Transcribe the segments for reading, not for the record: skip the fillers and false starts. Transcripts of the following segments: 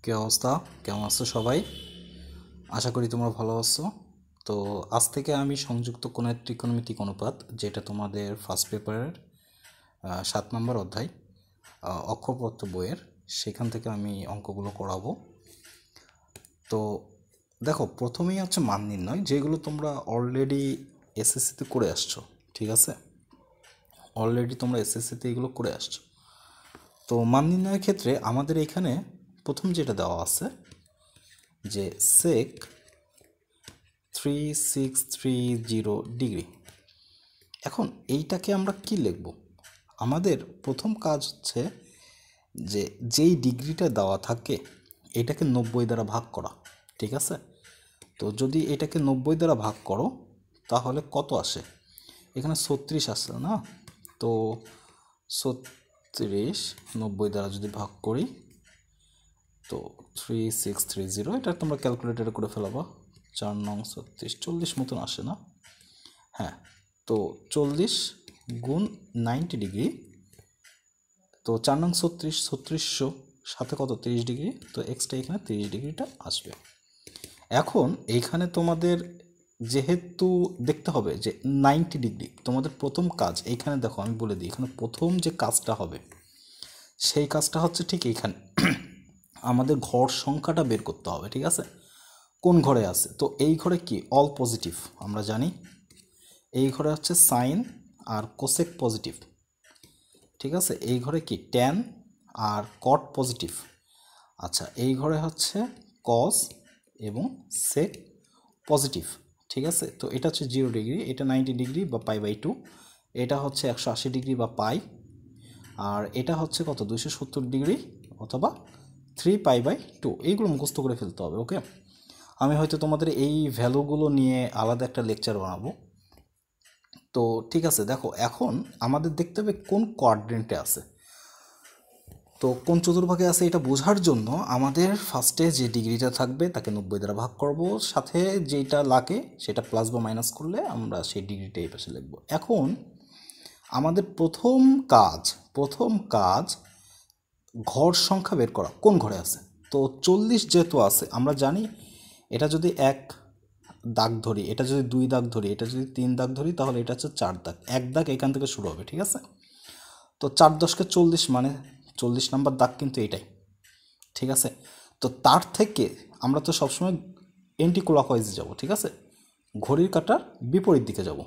কি অবস্থা? কেমন আছো সবাই? আশা করি তোমরা ভালো আছো। তো আজ থেকে আমি সংযুক্ত কোণের ত্রিকোণমিতিক অনুপাত, যেটা তোমাদের ফার্স্ট পেপারের 7 নম্বর অধ্যায় অক্ষরপত্র বইয়ের, সেখান থেকে আমি অঙ্কগুলো করাবো। তো দেখো, প্রথমেই হচ্ছে মান নির্ণয়, যেগুলো তোমরা অলরেডি এসএসসিতে করে আসছো। ঠিক আছে, অলরেডি তোমরা এসএসসিতে এগুলো করে আসছো। তো মান নির্ণয়ের ক্ষেত্রে আমাদের এখানে প্রথম যেটা দেওয়া আছে যে সেক 3630 ডিগ্রি। এখন এইটাকে আমরা কি লিখব? আমাদের প্রথম কাজ হচ্ছে যে যেই ডিগ্রিটা দেওয়া থাকে এটাকে 90 দ্বারা ভাগ করা। ঠিক আছে, তো যদি এটাকে 90 দ্বারা ভাগ করো তাহলে কত আসে? এখানে 36 আসছে না? তো 36 90 দ্বারা যদি ভাগ করি তো 3630, এটা তোমরা ক্যালকুলেটারে করে ফেলাবা। 4 নং 36, 40 মতন আসে না? হ্যাঁ, তো 40 গুণ 90 ডিগ্রি, তো 4 নং 36, 3600 সাথে কত 30 ডিগ্রি, তো এক্সট্রা এখানে 30 ডিগ্রিটা আসবে। এখন এইখানে তোমাদের যেহেতু দেখতে হবে যে 90 ডিগ্রি, তোমাদের প্রথম কাজ এইখানে দেখো, আমি বলে দিই, এখানে প্রথম যে কাজটা হবে সেই কাজটা হচ্ছে ঠিক এইখানে আমাদের ঘর সংখ্যাটা বের করতে হবে। ঠিক আছে, কোন ঘরে আছে? তো এই ঘরে কি অল পজিটিভ, আমরা জানি এই ঘরে হচ্ছে সাইন আর কোসেক পজিটিভ। ঠিক আছে, এই ঘরে কি ট্যান আর কট পজিটিভ। আচ্ছা, এই ঘরে হচ্ছে কস এবং সেক পজিটিভ। ঠিক আছে, তো এটা হচ্ছে 0 ডিগ্রি, এটা 90 ডিগ্রি বা π/2, এটা হচ্ছে 180 ডিগ্রি বা পাই, আর এটা হচ্ছে কত 270 ডিগ্রি অথবা 3π/2। এইগুলো মুখস্থ করে ফেলতে হবে। ওকে, আমি হয়তো তোমাদের এই ভ্যালুগুলো নিয়ে আলাদা একটা লেকচার বানাবো। তো ঠিক আছে, দেখো এখন আমাদের দেখতে হবে কোন কোয়াড্রেন্টে আছে। তো কোন চতুর্ভাগে আছে এটা বোঝার জন্য আমাদের ফার্স্টে যে ডিগ্রিটা থাকবে তাকে 90 দ্বারা ভাগ করব, সাথে যেটা লাগে সেটা প্লাস বা মাইনাস করলে আমরা সেই ডিগ্রিটা এই পাশে লিখব। এখন আমাদের প্রথম কাজ ঘর সংখ্যা বের করা, কোন ঘরে আছে। তো 40 যেহেতু আছে, আমরা জানি এটা যদি 1 দাগ ধরি, এটা যদি 2 দাগ ধরি, এটা যদি 3 দাগ ধরি, তাহলে এটা হচ্ছে 4 দাগ। 1 দাগ এখান থেকে শুরু হবে। ঠিক আছে, তো 4 10 40, মানে 40 নাম্বার দাগ কিন্তু এটাই। ঠিক আছে, তো তার থেকে আমরা তো সবসময় এন্টি ক্লকওয়াইজে যাব। ঠিক আছে, ঘড়ির কাঁটার বিপরীত দিকে যাব।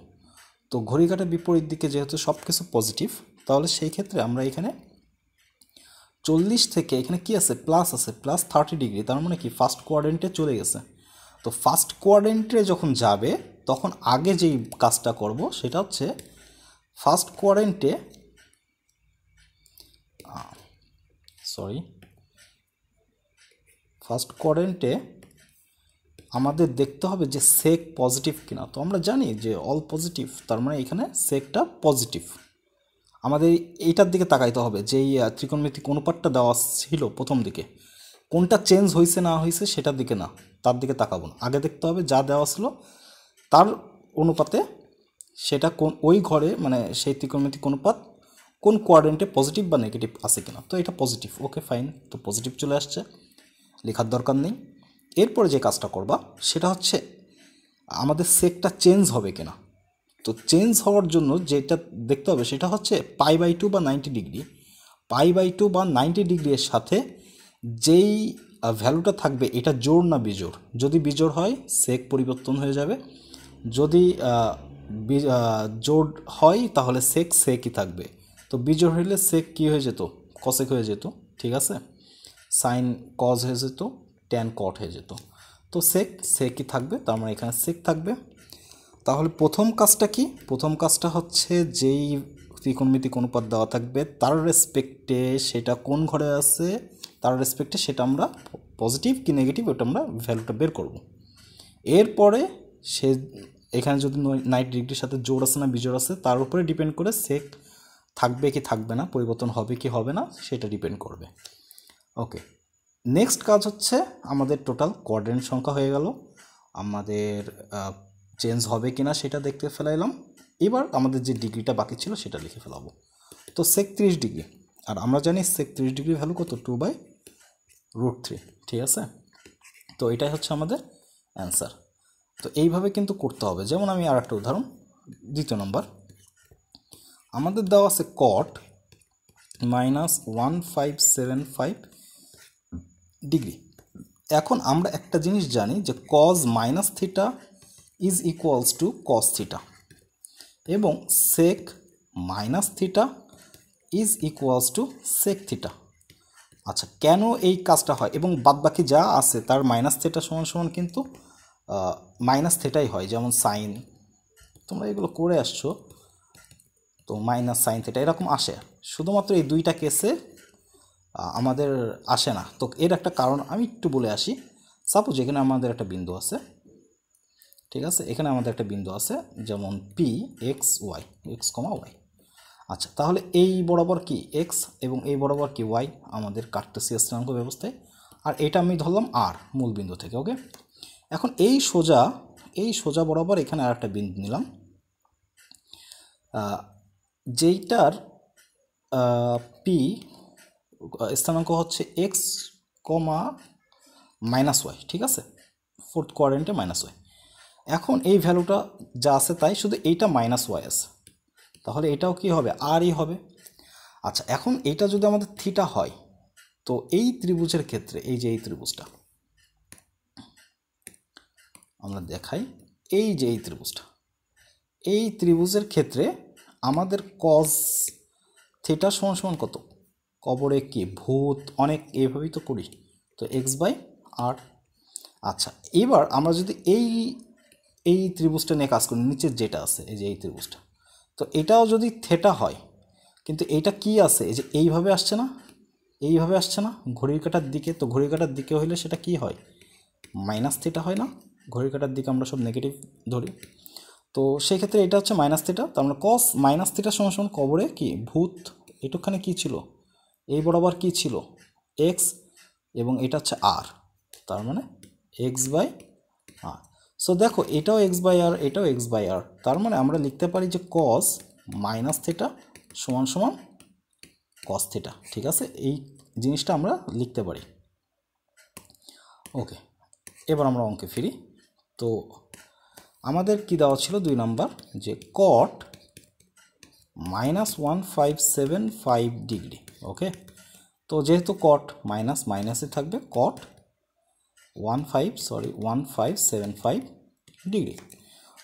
তো ঘড়ির কাঁটার বিপরীত দিকে যেহেতু সব কিছু পজিটিভ, তাহলে সেই ক্ষেত্রে আমরা এখানে 40 থেকে এখানে কি আছে, প্লাস আছে, প্লাস 30 ডিগ্রি, তার মানে কি ফার্স্ট কোয়াড্রেন্টে চলে গেছে। তো ফার্স্ট কোয়াড্রেন্টে যখন যাবে তখন আগে যেই কাজটা করব সেটা হচ্ছে ফার্স্ট কোয়াড্রেন্টে আমাদের দেখতে হবে যে সেক পজিটিভ কিনা। তো আমরা জানি যে অল পজিটিভ, তার মানে এখানে সেকটা পজিটিভ। আমাদের এইটার দিকে তাকাইতে হবে, যেই ত্রিকোণমিতিক অনুপাতটা দেওয়া ছিল প্রথম দিকে, কোনটা চেঞ্জ হয়েছে না হয়েছে সেটার দিকে না, তার দিকে তাকাবো না। আগে দেখতে হবে যা দেওয়া ছিল তার অনুপাতে সেটা কোন ওই ঘরে, মানে সেই ত্রিকোণমিতিক অনুপাত কোন কোয়াড্রেন্টে পজিটিভ বা নেগেটিভ আছে কিনা। তো এটা পজিটিভ, ওকে ফাইন, তো পজিটিভ চলে আসছে, লেখার দরকার নেই। এরপরে যে কাজটা করবা সেটা হচ্ছে আমাদের সেকটা চেঞ্জ হবে কিনা। তো চেঞ্জ হওয়ার জন্য যেটা দেখতে হবে সেটা হচ্ছে π/2 বা 90 ডিগ্রি। π/2 বা 90 ডিগ্রি এর সাথে যেই ভ্যালুটা থাকবে এটা জোড় না বিজোড়। যদি বিজোড় হয় সেক পরিবর্তন হয়ে যাবে, যদি জোড় হয় তাহলে সেকই থাকবে। তো বিজোড় হইলে সেক কী হয়ে যেত, কসেক হয়ে যেত। ঠিক আছে, সাইন কজ হয়ে যেত, ট্যান কট হয়ে যেত। তো সেকই থাকবে, তার মানে এখানে সেক থাকবে। তাহলে প্রথম কাজটা কি? প্রথম কাজটা হচ্ছে যেই ত্রিকোণমিতিক অনুপাত দেওয়া থাকবে তার রেসপেক্টে সেটা কোন ঘরে আছে, তার রেসপেক্টে সেটা আমরা পজিটিভ কি নেগেটিভ ওটা আমরা ভ্যালুটা বের করব। এরপরে সে এখানে যদি 90 ডিগ্রির সাথে জোড় আছে না বিজোড় আছে তার উপরে ডিপেন্ড করে সেক থাকবে কি থাকবে না, পরিবর্তন হবে কি হবে না, সেটা ডিপেন্ড করবে। ওকে, নেক্সট কাজ হচ্ছে আমাদের টোটাল কোয়াড্রেন্ট সংখ্যা হয়ে গেল, আমাদের চেঞ্জ হবে কিনা সেটা দেখতে ফেলাইলাম। এবার আমাদের যে ডিগ্রিটা বাকি ছিল সেটা লিখে ফেলাবো। তো সেক 30 ডিগ্রি, আর আমরা জানি সেক 30 ডিগ্রি ভ্যালু কত, 2/2 √3, ঠিক আছে। তো এটাই হচ্ছে আমাদের অ্যান্সার। তো এইভাবে কিন্তু করতে হবে। যেমন আমি আর একটা উদাহরণ, দ্বিতীয় নম্বর, আমাদের দেওয়া আছে কট -1575 ডিগ্রি। এখন আমরা একটা জিনিস জানি যে cos -θ is equals to cos theta এবং sec -θ is equals to sec theta. আচ্ছা, কেন এই কাজটা হয় এবং বাদবাকি যা আছে তার -θ সমান কিন্তু -θই হয়, যেমন সাইন, তোমরা এগুলো করে আসছো, তো -sin θ এরকম আসে। শুধুমাত্র এই দুইটা কেসে আমাদের আসে না। তো এর একটা কারণ আমি একটু বলে আসি। সাপোজ এখানে আমাদের একটা বিন্দু আছে, ঠিক আছে, এখানে আমাদের একটা বিন্দু আছে যেমন পি এক্স ওয়াই, এক্স কমা ওয়াই। আচ্ছা, তাহলে এই বরাবর কি এক্স এবং এই বরাবর কি ওয়াই আমাদের কার্টেসিয়াস স্থানাঙ্ক ব্যবস্থায়, আর এটা আমি ধরলাম আর মূল বিন্দু থেকে। ওকে, এখন এই সোজা বরাবর এখানে আর একটা বিন্দু নিলাম, যেইটার পি স্থানাঙ্ক হচ্ছে এক্স কমা মাইনাস ওয়াই, ঠিক আছে, ফোর্থ কোয়াড্রেন্টে মাইনাস ওয়াই। এখন এই ভ্যালুটা যা আছে তাই, শুধু এইটা মাইনাস ওয়াই আছে, তাহলে এটাও কি হবে, আরই হবে। আচ্ছা, এখন এইটা যদি আমাদের থিটা হয়, তো এই ত্রিভুজের ক্ষেত্রে এই যে এই ত্রিভুজটা আমরা দেখাই, এই যে এই ত্রিভুজটা, এই ত্রিভুজের ক্ষেত্রে আমাদের কজ থিটা সমান কত, কবরে কি ভূত অনেক, এইভাবেই তো করি, তো x/r। আচ্ছা, এবার আমরা যদি এই ত্রিভুজটা নিয়ে কাজ করি, নিচের যেটা আছে এই যে এই ত্রিভুজটা, তো এটাও যদি থেটা হয়, কিন্তু এইটা কি আছে, এই যে এইভাবে আসছে না, এইভাবে আসছে না ঘড়ির কাঁটার দিকে, তো ঘড়ির কাঁটার দিকে হইলে সেটা কি হয়, -θ হয় না, ঘড়ির কাঁটার দিকে আমরা সব নেগেটিভ ধরি, তো সেই ক্ষেত্রে এটা হচ্ছে -θ। তার মানে cos -θ সমান কবরে কি ভূত, এটুকখানে কি ছিল, এই বরাবর কি ছিল x এবং এটা হচ্ছে r, তার মানে x/r। সো দেখো এটাও x/r, এটাও x/r, তার মানে আমরা লিখতে পারি যে cos -θ সমান cos θ, ঠিক আছে, এই জিনিসটা আমরা লিখতে পারি। ওকে, এবার আমরা অঙ্কে ফিরি। তো আমাদের কি দেওয়া ছিল 2 নাম্বার, যে cot -1575 ডিগ্রি। ওকে, তো যেহেতু cot মাইনাসে থাকবে, cot 1575 ডিগ্রি।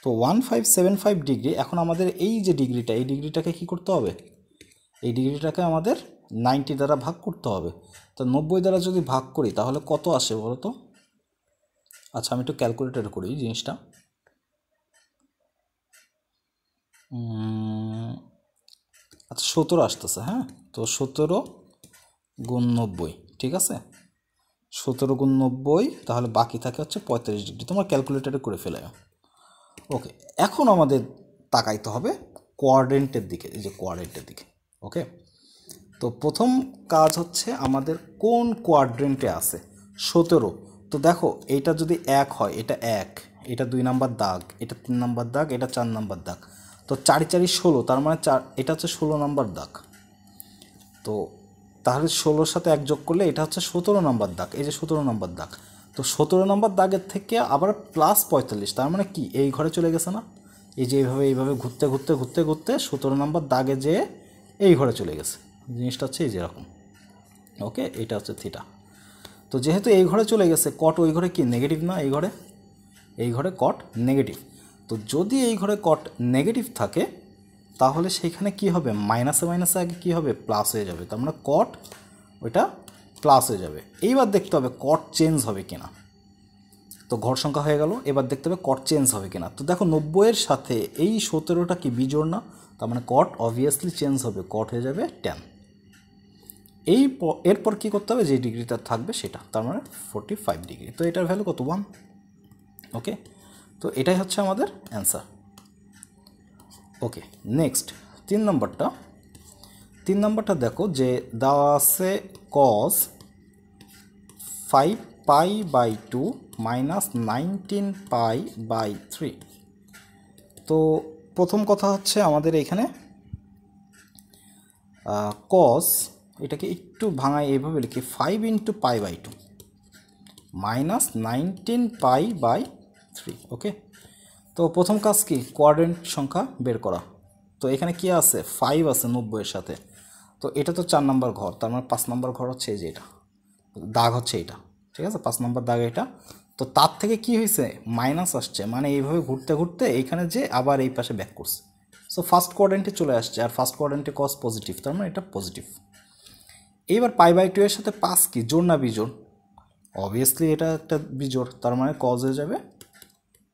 তো 1575 ডিগ্রি, এখন আমাদের এই যে ডিগ্রিটা, এই ডিগ্রিটাকে কি করতে হবে, এই ডিগ্রিটাকে আমাদের 90 দ্বারা ভাগ করতে হবে। তো 90 দ্বারা যদি ভাগ করি তাহলে কত আসে বলো তো। আচ্ছা, আমি একটু ক্যালকুলেটর করি জিনিসটা। আচ্ছা, 17 আসতেছে, হ্যাঁ, তো 17 গুণ 90, ঠিক আছে, 17 গুণ 90, তাহলে বাকি থাকে হচ্ছে 45 ডিগ্রি। তোমরা ক্যালকুলেটরে করে ফেলে। ওকে, এখন আমাদের তাকাইতে হবে কোয়াড্রেন্টের দিকে, এই যে কোয়াড্রেন্টের দিকে। ওকে, তো প্রথম কাজ হচ্ছে আমাদের কোন কোয়াড্রেন্টে আছে 17। তো দেখো এইটা যদি 1 হয়, এটা 1, এটা 2 নাম্বার দাগ, এটা 3 নাম্বার দাগ, এটা 4 নাম্বার দাগ, তো 4 4 16, তার মানে এটা হচ্ছে 16 নাম্বার দাগ। তো তাহলে 16-র সাথে 1 যোগ করলে এটা হচ্ছে 17 নাম্বার দাগ, এই যে 17 নাম্বার দাগ। তো 17 নাম্বার দাগের থেকে আবার +45, তার মানে কি এই ঘরে চলে গেছে না, এই যে এইভাবে ঘুরতে ঘুরতে ঘুরতে ঘুরতে 17 নাম্বার দাগে যে এই ঘরে চলে গেছে। জিনিসটা হচ্ছে এই যেরকম। ওকে, এটা হচ্ছে থিটা। তো যেহেতু এই ঘরে চলে গেছে, কট ওই ঘরে কি নেগেটিভ না, এই ঘরে কট নেগেটিভ। তো যদি এই ঘরে কট নেগেটিভ থাকে তাহলে সেইখানে কি হবে, মাইনাসে আগে কি হবে, প্লাস হয়ে যাবে, তার মানে কট ওইটা প্লাস হয়ে যাবে। এইবার দেখতে হবে কট চেঞ্জ হবে কিনা। তো ঘর সংখ্যা হয়ে গেল, এবার দেখতে হবে কট চেঞ্জ হবে কিনা। তো দেখো 90-এর সাথে এই 17টা কি বিজোড় না, তার মানে কট অবভিয়াসলি চেঞ্জ হবে, কট হয়ে যাবে ট্যান। এরপর কি করতে হবে, যে ডিগ্রিটা থাকবে সেটা, তার মানে 45 ডিগ্রি। তো এটার ভ্যালু কত, 1। ওকে, তো এটাই হচ্ছে আমাদের অ্যান্সার। ওকে, নেক্সট 3 নম্বরটা দেখো, যে দেওয়া আছে cos 5π/2 -19π/3। তো প্রথম কথা হচ্ছে আমাদের এখানে cos এটাকে একটু ভাঙায় এইভাবে লিখি 5 into pi by 2 minus 19 pi by 3। Okay, তো প্রথম কাজ কি, কোয়াড্রেন্ট সংখ্যা বের করা। তো এখানে কি আছে, 5 আছে 90-এর সাথে, তো এটা তো 4 নম্বর ঘর, তার মানে 5 নম্বর ঘর হচ্ছে এই যে এটা দাগ হচ্ছে এটা, ঠিক আছে, 5 নম্বর দাগ এটা। তো তার থেকে কি হয়েছে, মাইনাস আসছে, মানে এইভাবে ঘুরতে ঘুরতে এইখানে যে আবার এই পাশে ব্যাক করছে। সো ফার্স্ট কোয়াড্রেন্টে চলে আসছে, আর ফার্স্ট কোয়াড্রেন্টে কস পজিটিভ, তার মানে এটা পজিটিভ। এইবার পাই বাই 2 এর সাথে 5 কি জোড় না বিজোড়, অবভিয়াসলি এটা একটা বিজোড়, তার মানে কজ হয়ে যাবে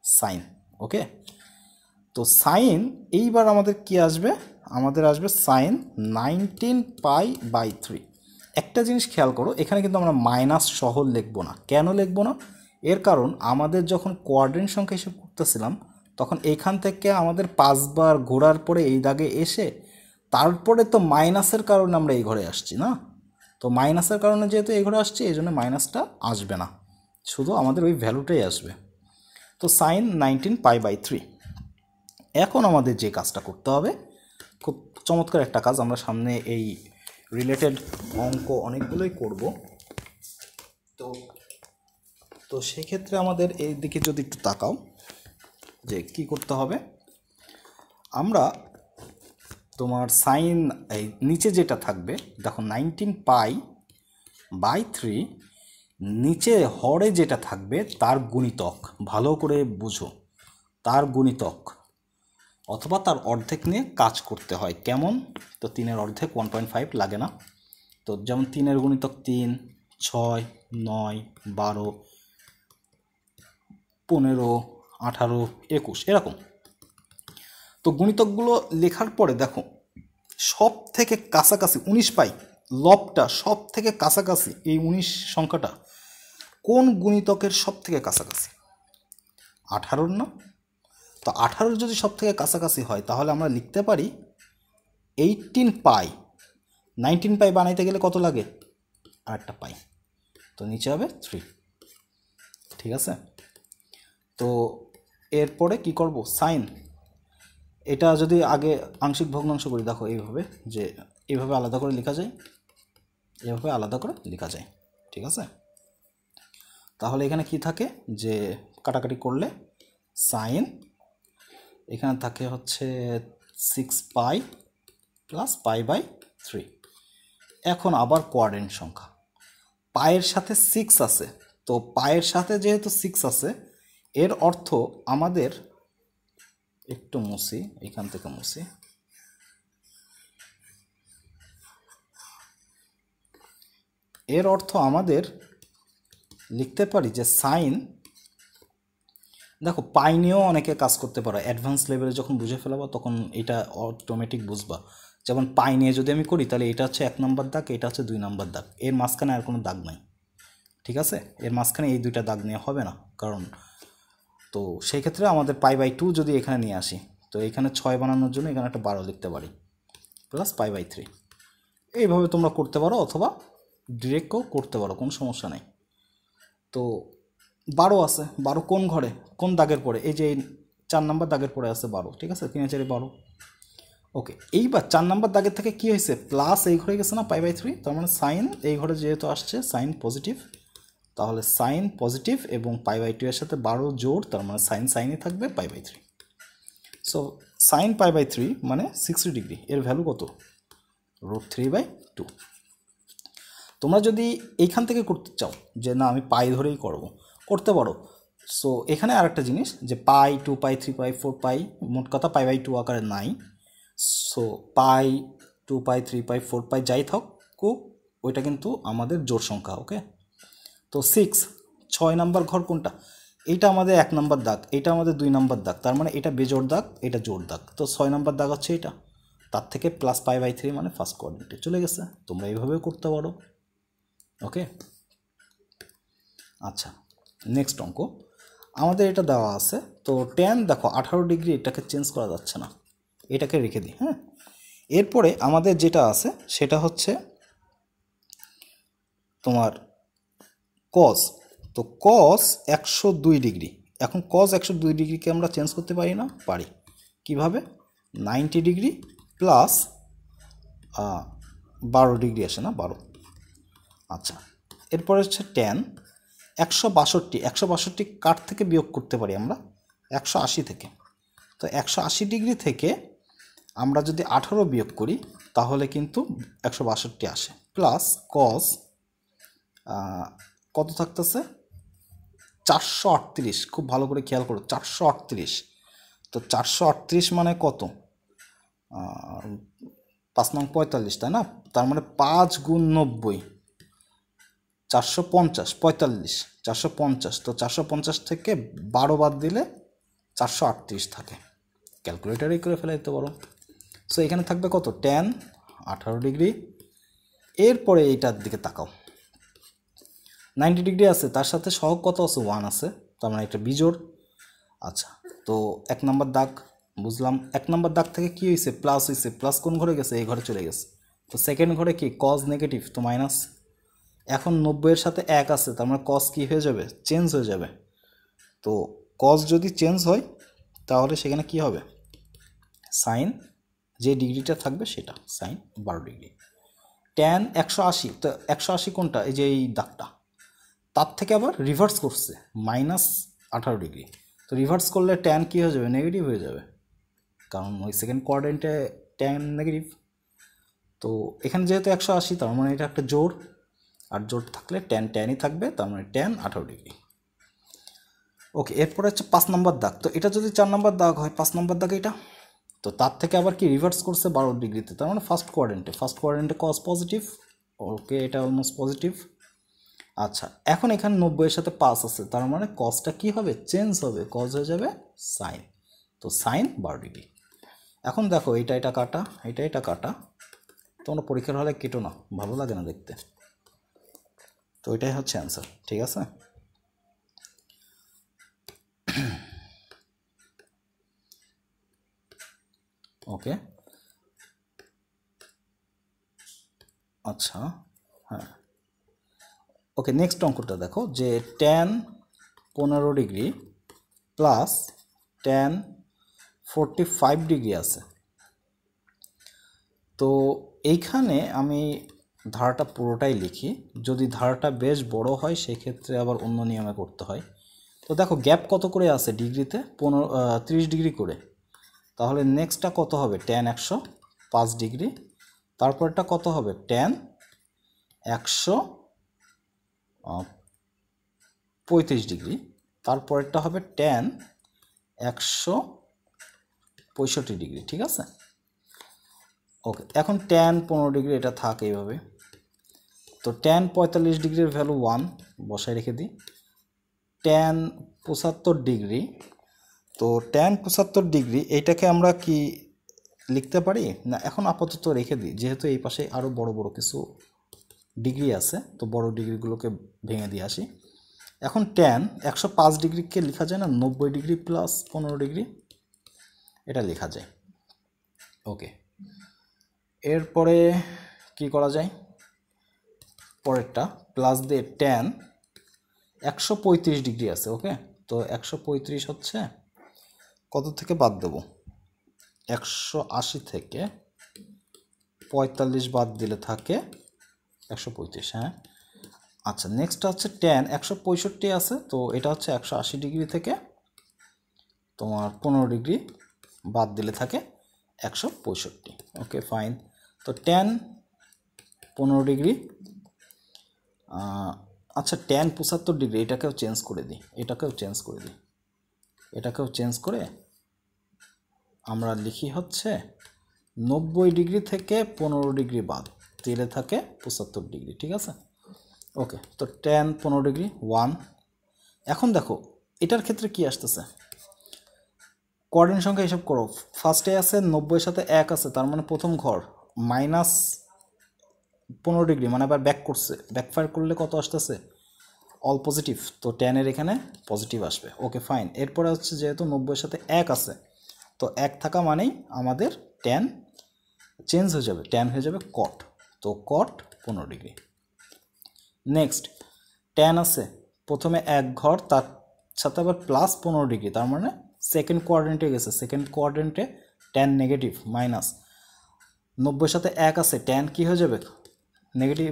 সাইন। ওকে, তো সাইন এইবার আমাদের কি আসবে, আমাদের আসবে সাইন 19 পাই বাই 3। একটা জিনিস খেয়াল করো, এখানে কিন্তু আমরা মাইনাস সহ লিখবো না। কেন লিখবো না, এর কারণ আমাদের যখন কোয়াড্রেন্ট সংখ্যা হিসেব করতেছিলাম তখন এইখান থেকে আমাদের 5 বার ঘোরার পরে এই দাগে এসে তারপরে তো মাইনাসের কারণে আমরা এই ঘরে আসছি না, তো মাইনাসের কারণে যেহেতু এই ঘরে আসছি এই জন্য মাইনাসটা আসবে না, শুধু আমাদের ওই ভ্যালুটাই আসবে। তো সাইন 19 পাই বাই 3। এখন আমাদের যে কাজটা করতে হবে, খুব চমৎকার একটা কাজ, আমরা সামনে এই রিলেটেড অঙ্ক অনেকগুলোই করব। তো তো সেক্ষেত্রে আমাদের এই দিকে যদি একটু তাকাও যে কি করতে হবে, আমরা তোমার সাইন এই নিচে যেটা থাকবে দেখো 19 পাই বাই 3, নিচে হরে যেটা থাকবে তার গুণিতক, ভালো করে বুঝো, তার গুণিতক অথবা তার অর্ধেক নিয়ে কাজ করতে হয়। কেমন, তো 3-এর অর্ধেক 1.5 লাগে না, তো যেমন 3-এর গুণিতক 3, 6, 9, 12, 15, 18, 21 এরকম। তো গুণিতকগুলো লেখার পরে দেখো সব থেকে কাছাকাছি 19 পাই, লবটা সব থেকে কাছাকাছি এই 19 সংখ্যাটা কোন গুণিতকের সব থেকে কাছাকাছি, 18 না? তো 18 যদি সব থেকে কাছাকাছি হয় তাহলে আমরা লিখতে পারি 18 পাই। 19 পাই বানাইতে গেলে কত লাগে, আর একটা পাই, তো নিচে হবে 3, ঠিক আছে। তো এরপরে কি করব, সাইন এটা যদি আগে আংশিক ভগ্নাংশ করি, দেখো এইভাবে, যে এইভাবে আলাদা করে লেখা যায়, এভাবে আলাদা করে লেখা যায়, ঠিক আছে। তাহলে এখানে কি থাকে, যে কাটাকাটি করলে সাইন এখানে থাকে হচ্ছে 6 পাই প্লাস পাই বাই 3। এখন আবার কোয়াড্রেন্ট সংখ্যা, পায়ের সাথে 6 আছে, তো পায়ের সাথে যেহেতু 6 আছে এর অর্থ আমাদের, একটু মুছি এখান থেকে মুছি, এর অর্থ আমাদের লিখতে পারি যে সাইন, দেখো পাই নিয়েও অনেকে কাজ করতে পারো, অ্যাডভান্স লেভেলে যখন বুঝে ফেলাবো তখন এটা অটোমেটিক বুঝবা। যেমন পাই নিয়ে যদি আমি করি তাহলে এটা হচ্ছে 1 নম্বর দাগ, এটা হচ্ছে 2 নম্বর দাগ, এর মাঝখানে আর কোনো দাগ নাই, ঠিক আছে, এর মাঝখানে এই দুইটা দাগ নিয়ে হবে না, কারণ তো সেই ক্ষেত্রে আমাদের পাই বাই 2 যদি এখানে নিয়ে আসি, তো এখানে 6 বানানোর জন্য এখানে একটা 12 লিখতে পারি প্লাস পাই বাই 3। এইভাবে তোমরা করতে পারো অথবা ডিরেক্টও করতে পারো, কোনো সমস্যা নেই। তো 12 আছে, 12 কোন ঘরে, কোন দাগের পরে, এই যে 4 নম্বর দাগের পরে আছে 12, ঠিক আছে, 3 4 12। ওকে, এইবার 4 নম্বর দাগের থেকে কি হয়েছে, প্লাস এই ঘরে গেছে না পাই বাই 3, তার মানে সাইন এই ঘরে যেহেতু আসছে সাইন পজিটিভ, তাহলে সাইন পজিটিভ এবং পাই বাই 2 এর সাথে 12 জোড়, তার মানে সাইন সাইনই থাকবে pi by 3। So sine pi by 3 মানে 60 ডিগ্রি, এর ভ্যালু কত, √3/2। তোমরা যদি এইখান থেকে করতে চাও যে না আমি পাই ধরেই করতে পারো। সো এখানে আর একটা জিনিস, যে পাই 2 পাই 3 পাই 4 পাই, মোট কথা পাই বাই 2 আকারে নাই। সো পাই 2 পাই 3 পাই 4 পাই যাই থাকুক ওইটা কিন্তু আমাদের জোড় সংখ্যা। ওকে, তো 6 নাম্বার ঘর কোনটা, এইটা আমাদের 1 নাম্বার দাগ, এটা আমাদের 2 নাম্বার দাগ, তার মানে এটা বেজোড় দাগ, এটা জোড় দাগ, তো 6 নাম্বার দাগ হচ্ছে এটা, তার থেকে প্লাস পাই বাই 3 মানে ফার্স্ট কোঅর্ডিনেটে চলে গেছে। তোমরা এইভাবেও করতে পারো। ওকে, আচ্ছা নেক্সট অঙ্ক আমাদের এটা দেওয়া আছে, তো tan দেখো 18 ডিগ্রি, এটাকে চেঞ্জ করা যাচ্ছে না, এটাকে রেখে দিই। হ্যাঁ, এরপরে আমাদের যেটা আছে সেটা হচ্ছে তোমার cos, তো cos 102 ডিগ্রি। এখন cos 102 ডিগ্রিকে আমরা চেঞ্জ করতে পারি না, পারি। কিভাবে, 90 ডিগ্রি প্লাস 12 ডিগ্রি আসে না, 12। আচ্ছা, এরপরে হচ্ছে ট্যান 162 কার থেকে বিয়োগ করতে পারি আমরা 180 থেকে। তো 180 ডিগ্রি থেকে আমরা যদি 18 বিয়োগ করি তাহলে কিন্তু 162 আসে, প্লাস কস কত থাকতেছে 438। খুব ভালো করে খেয়াল করো, 438। তো 438 মানে কত, 5 নং 45, তাই না? তার মানে 5 গুণ 90, 450, 45, 450। তো 450 থেকে 12 বাদ দিলে 438 থাকে। ক্যালকুলেটারেই করে ফেলে দিতে পারো। সো এখানে থাকবে কত, ট্যান 18 ডিগ্রি। এরপরে এইটার দিকে তাকাও, 90 ডিগ্রি আছে, তার সাথে সহগ কত আছে, 1 আছে, তার মানে একটা বিজোড়। আচ্ছা, তো 1 নম্বর দাগ বুঝলাম। 1 নম্বর দাগ থেকে কি হয়েছে, প্লাস হয়েছে, প্লাস কোন ঘরে গেছে, এই ঘরে চলে গেছে। তো সেকেন্ড ঘরে কি, কজ নেগেটিভ, তো মাইনাস। এখন 90 এর সাথে 1 আছে, তার মানে কজ কি হয়ে যাবে, চেঞ্জ হয়ে যাবে। তো কজ যদি চেঞ্জ হয় তাহলে সেখানে কি হবে, সাইন যে ডিগ্রিটা থাকবে সেটা সাইন 12 ডিগ্রি। ট্যান 180, তো 180 কোনটা, এই যে এই দাগটা, তার থেকে আবার রিভার্স করছে মাইনাস 18 ডিগ্রি। তো রিভার্স করলে ট্যান কী হয়ে যাবে, নেগেটিভ হয়ে যাবে, কারণ ওই সেকেন্ড কোয়াড্রেন্টে ট্যান নেগেটিভ। তো এখানে যেহেতু 180, তার মানে এটা একটা জোড়, আর জোড় থাকলে ট্যান ট্যানই থাকবে, তার মানে ট্যান 18 ডিগ্রি। ওকে, এরপরে হচ্ছে 5 নম্বর দাগ। তো এটা যদি 4 নম্বর দাগ হয়, 5 নম্বর দাগ এটা, তো তার থেকে আবার কি রিভার্স করছে 12 ডিগ্রিতে, তার মানে ফার্স্ট কোয়াড্রেন্টে কজ পজিটিভ। ওকে, এটা অলমোস্ট পজিটিভ। আচ্ছা, এখন এখানে 90 এর সাথে 5 আছে, তার মানে কজটা কি হবে, চেঞ্জ হবে, কজ হয়ে যাবে সাইন। তো সাইন 12 ডিগ্রি। এখন দেখো এটা কাটা, এটা কাটা, তোমরা পরীক্ষার হলে কেটো না, ভালো লাগে না দেখতে। তো এটাই হচ্ছে অ্যান্সার, ঠিক আছে। ওকে, আচ্ছা, হ্যাঁ, ওকে, নেক্সট অঙ্কটা দেখো, যে tan 15 degree plus tan 45 degree আছে। তো এইখানে আমি ধারাটা পুরোটাই লিখি, যদি ধারাটা বেশ বড় হয় সেক্ষেত্রে আবার অন্য নিয়মে করতে হয়। তো দেখো গ্যাপ কত করে আছে ডিগ্রিতে, 30 ডিগ্রি করে। তাহলে নেক্সটটা কত হবে, ট্যান 105 ডিগ্রি। তারপরটা কত হবে, ট্যান 135 ডিগ্রি। তারপরেরটা হবে ট্যান 165 ডিগ্রি, ঠিক আছে। ওকে, এখন ট্যান 15 ডিগ্রি এটা থাক এইভাবে। তো ট্যান 45 ডিগ্রির ভ্যালু 1 বসায় রেখে দিই। ট্যান 75 ডিগ্রি, তো ট্যান 75 ডিগ্রি এইটাকে আমরা কি লিখতে পারি না, এখন আপাতত রেখে দিই, যেহেতু এই পাশে আরও বড় বড় কিছু ডিগ্রি আছে, তো বড় ডিগ্রিগুলোকে ভেঙে দিয়ে আসি। এখন ট্যান 105 ডিগ্রিকে লেখা যায় না 90 ডিগ্রি প্লাস 15 ডিগ্রি, এটা লেখা যায়। ওকে, এরপরে কি করা যায়, পরেরটা প্লাস দিয়ে ট্যান 135 ডিগ্রি আছে। ওকে, তো 135 হচ্ছে কত থেকে বাদ দেব, 180 থেকে 45 বাদ দিলে থাকে 135, হ্যাঁ। আচ্ছা, নেক্সট হচ্ছে ট্যান 165 আছে, তো এটা হচ্ছে 180 ডিগ্রি থেকে তোমার 15 ডিগ্রি বাদ দিলে থাকে 165। ওকে, ফাইন। তো ট্যান 15 ডিগ্রি, আচ্ছা ট্যান 75 ডিগ্রি এটাকেও চেঞ্জ করে দিই, এটাকেও চেঞ্জ করে আমরা লিখি হচ্ছে 90 ডিগ্রি থেকে 15 ডিগ্রি বাদ দিলে থাকে 75 ডিগ্রি, ঠিক আছে। ওকে, তো ট্যান 15 ডিগ্রি 1। এখন দেখো এটার ক্ষেত্রে কি আসতেছে, কোঅর্ডিনেট সংখ্যা হিসাব করো। ফার্স্টে আছে 90 এর সাথে 1 আছে, তার মানে প্রথম ঘর মাইনাস 15 ডিগ্রি, মানে আবার ব্যাকফায়ার করলে কত আসতেছে, অল পজিটিভ। তো ট্যানের এখানে পজিটিভ আসবে। ওকে, ফাইন। এরপরে হচ্ছে যেহেতু 90 এর সাথে 1 আছে, তো 1 থাকা মানেই আমাদের ট্যান চেঞ্জ হয়ে যাবে, ট্যান হয়ে যাবে কট। তো কট 15 ডিগ্রি। নেক্সট ট্যান আছে প্রথমে 1 ঘর, তার সাথে আবার প্লাস 15 ডিগ্রি, তার মানে সেকেন্ড কোয়াড্রেন্টে গেছে, সেকেন্ড কোয়াড্রেন্টে ট্যান নেগেটিভ মাইনাস 90 সাথে 1 আছে, ট্যান কি হয়ে যাবে, নেগেটিভ,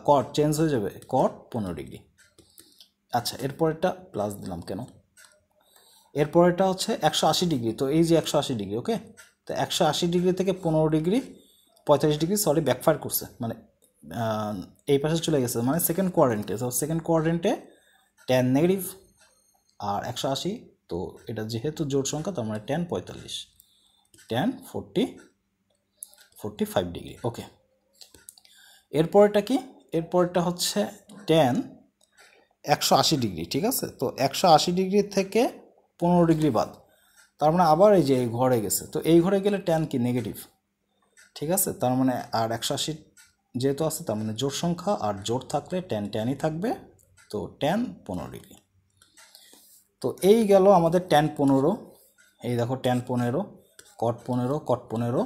কট চেঞ্জ হয়ে যাবে, কট 15 ডিগ্রি। আচ্ছা এরপরেরটা প্লাস দিলাম কেন, এরপরেরটা হচ্ছে 180 ডিগ্রি, তো এই যে 180 ডিগ্রি, ওকে। তো 180 ডিগ্রি থেকে 15 ডিগ্রি 45 ডিগ্রি সরি ব্যাকফায়ার করছে, মানে এই পাশে চলে গেছে, মানে সেকেন্ড কোয়াড্রেন্টে। তো সেকেন্ড কোয়াড্রেন্টে ট্যান নেগেটিভ আর 180, তো এটা যেহেতু জোড় সংখ্যা তার মানে ট্যান 45, ট্যান 45 ডিগ্রি, ওকে। এরপরটা কি, এরপরটা হচ্ছে ট্যান 180 ডিগ্রি, ঠিক আছে। তো 180 ডিগ্রি থেকে 15 ডিগ্রি বাদ, তার মানে আবার এই যে এই ঘরে গেছে, তো এই ঘরে গেলে ট্যান কি নেগেটিভ, ঠিক আছে। তার মানে আর 180 যেহেতু আছে তার মানে জোড় সংখ্যা, আর জোড় থাকলে ট্যান ট্যানই থাকবে, তো ট্যান 15 ডিগ্রি। তো এই গেল আমাদের ট্যান 15, এই দেখো ট্যান 15, কট 15, কট 15,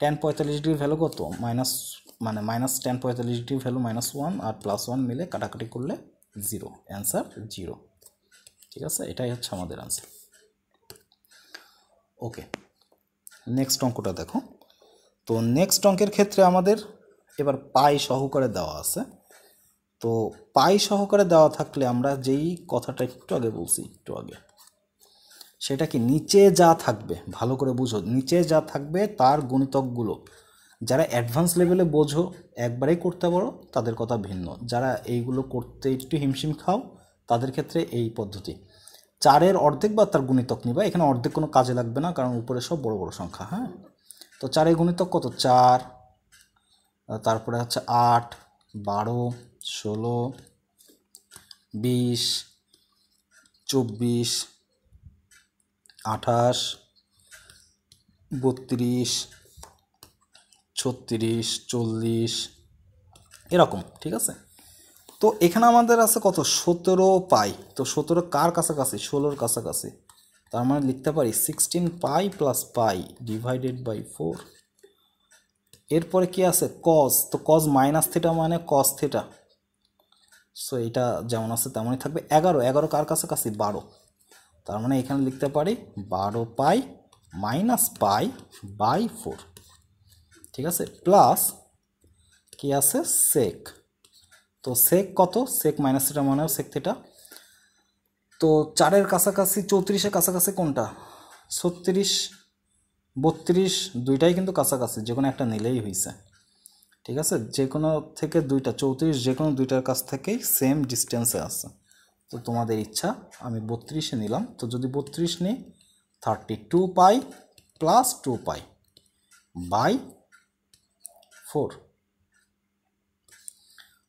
ট্যান 45 ডিগ্রি ভ্যালু কত, মাইনাস ট্যান 45 ডিগ্রি ভ্যালু -1 আর +1 মিলে কাটাকাটি করলে 0, অ্যান্সার 0, ঠিক আছে। এটাই হচ্ছে আমাদের আনসার, ওকে। নেক্সট অঙ্কটা দেখো। তো নেক্সট অঙ্কের ক্ষেত্রে আমাদের এবার পাই সহকারে দেওয়া আছে। তো পাই সহকারে দেওয়া থাকলে আমরা যেই কথাটা একটু আগে বলছি, একটু আগে, সেটা কি নিচে যা থাকবে, ভালো করে বুঝো, নিচে যা থাকবে তার গুণিতকগুলো, যারা অ্যাডভান্স লেভেলে বোঝো একবারেই করতে পারো তাদের কথা ভিন্ন, যারা এইগুলো করতে একটু হিমশিম খাও তাদের ক্ষেত্রে এই পদ্ধতি। 4-এর অর্ধেক বা তার গুণিতক নিবা, এখানে অর্ধেক কোনো কাজে লাগবে না কারণ উপরে সব বড় বড় সংখ্যা, হ্যাঁ। তো 4-এর গুণিতক কত, 4, তারপরে হচ্ছে 8, 12, 16, 20, 24, 28, 32, 36, 40, এরকম, ঠিক আছে। তো এখানে আমাদের আছে কত, 17 পাই। তো 17 কার কাছাকাছি, 16-র কাছাকাছি, তার মানে লিখতে পারি 16 pi plus pi divided by 4। এরপরে কি আছে, কজ, তো কজ মাইনাস থিটা মানে কস থিটা, সো এটা যেমন আছে তেমনই থাকবে। 11 কার কাছাকাছি, 12, তার মানে এখানে লিখতে পারি 12 পাই মাইনাস পাই বাই 4, ঠিক আছে। প্লাস কি আছে, সেক, তো সেক কত, সেক মাইনাস থিটা মানেও সেক থিটা। তো 4-এর কাছাকাছি, 34-এর কাছাকাছি কোনটা, 36, 32, দুইটাই কিন্তু কাছাকাছি, যে কোনো একটা নিলেই হয়েছে, ঠিক আছে। যে কোনো থেকে দুইটা, 34 যে কোনো দুইটার কাছ থেকেই সেম ডিস্টেন্সে আছে। তো তোমাদের ইচ্ছা, আমি 32-এ নিলাম। তো যদি 32 নিই, 32 পাই প্লাস 2 পাই বাই 4,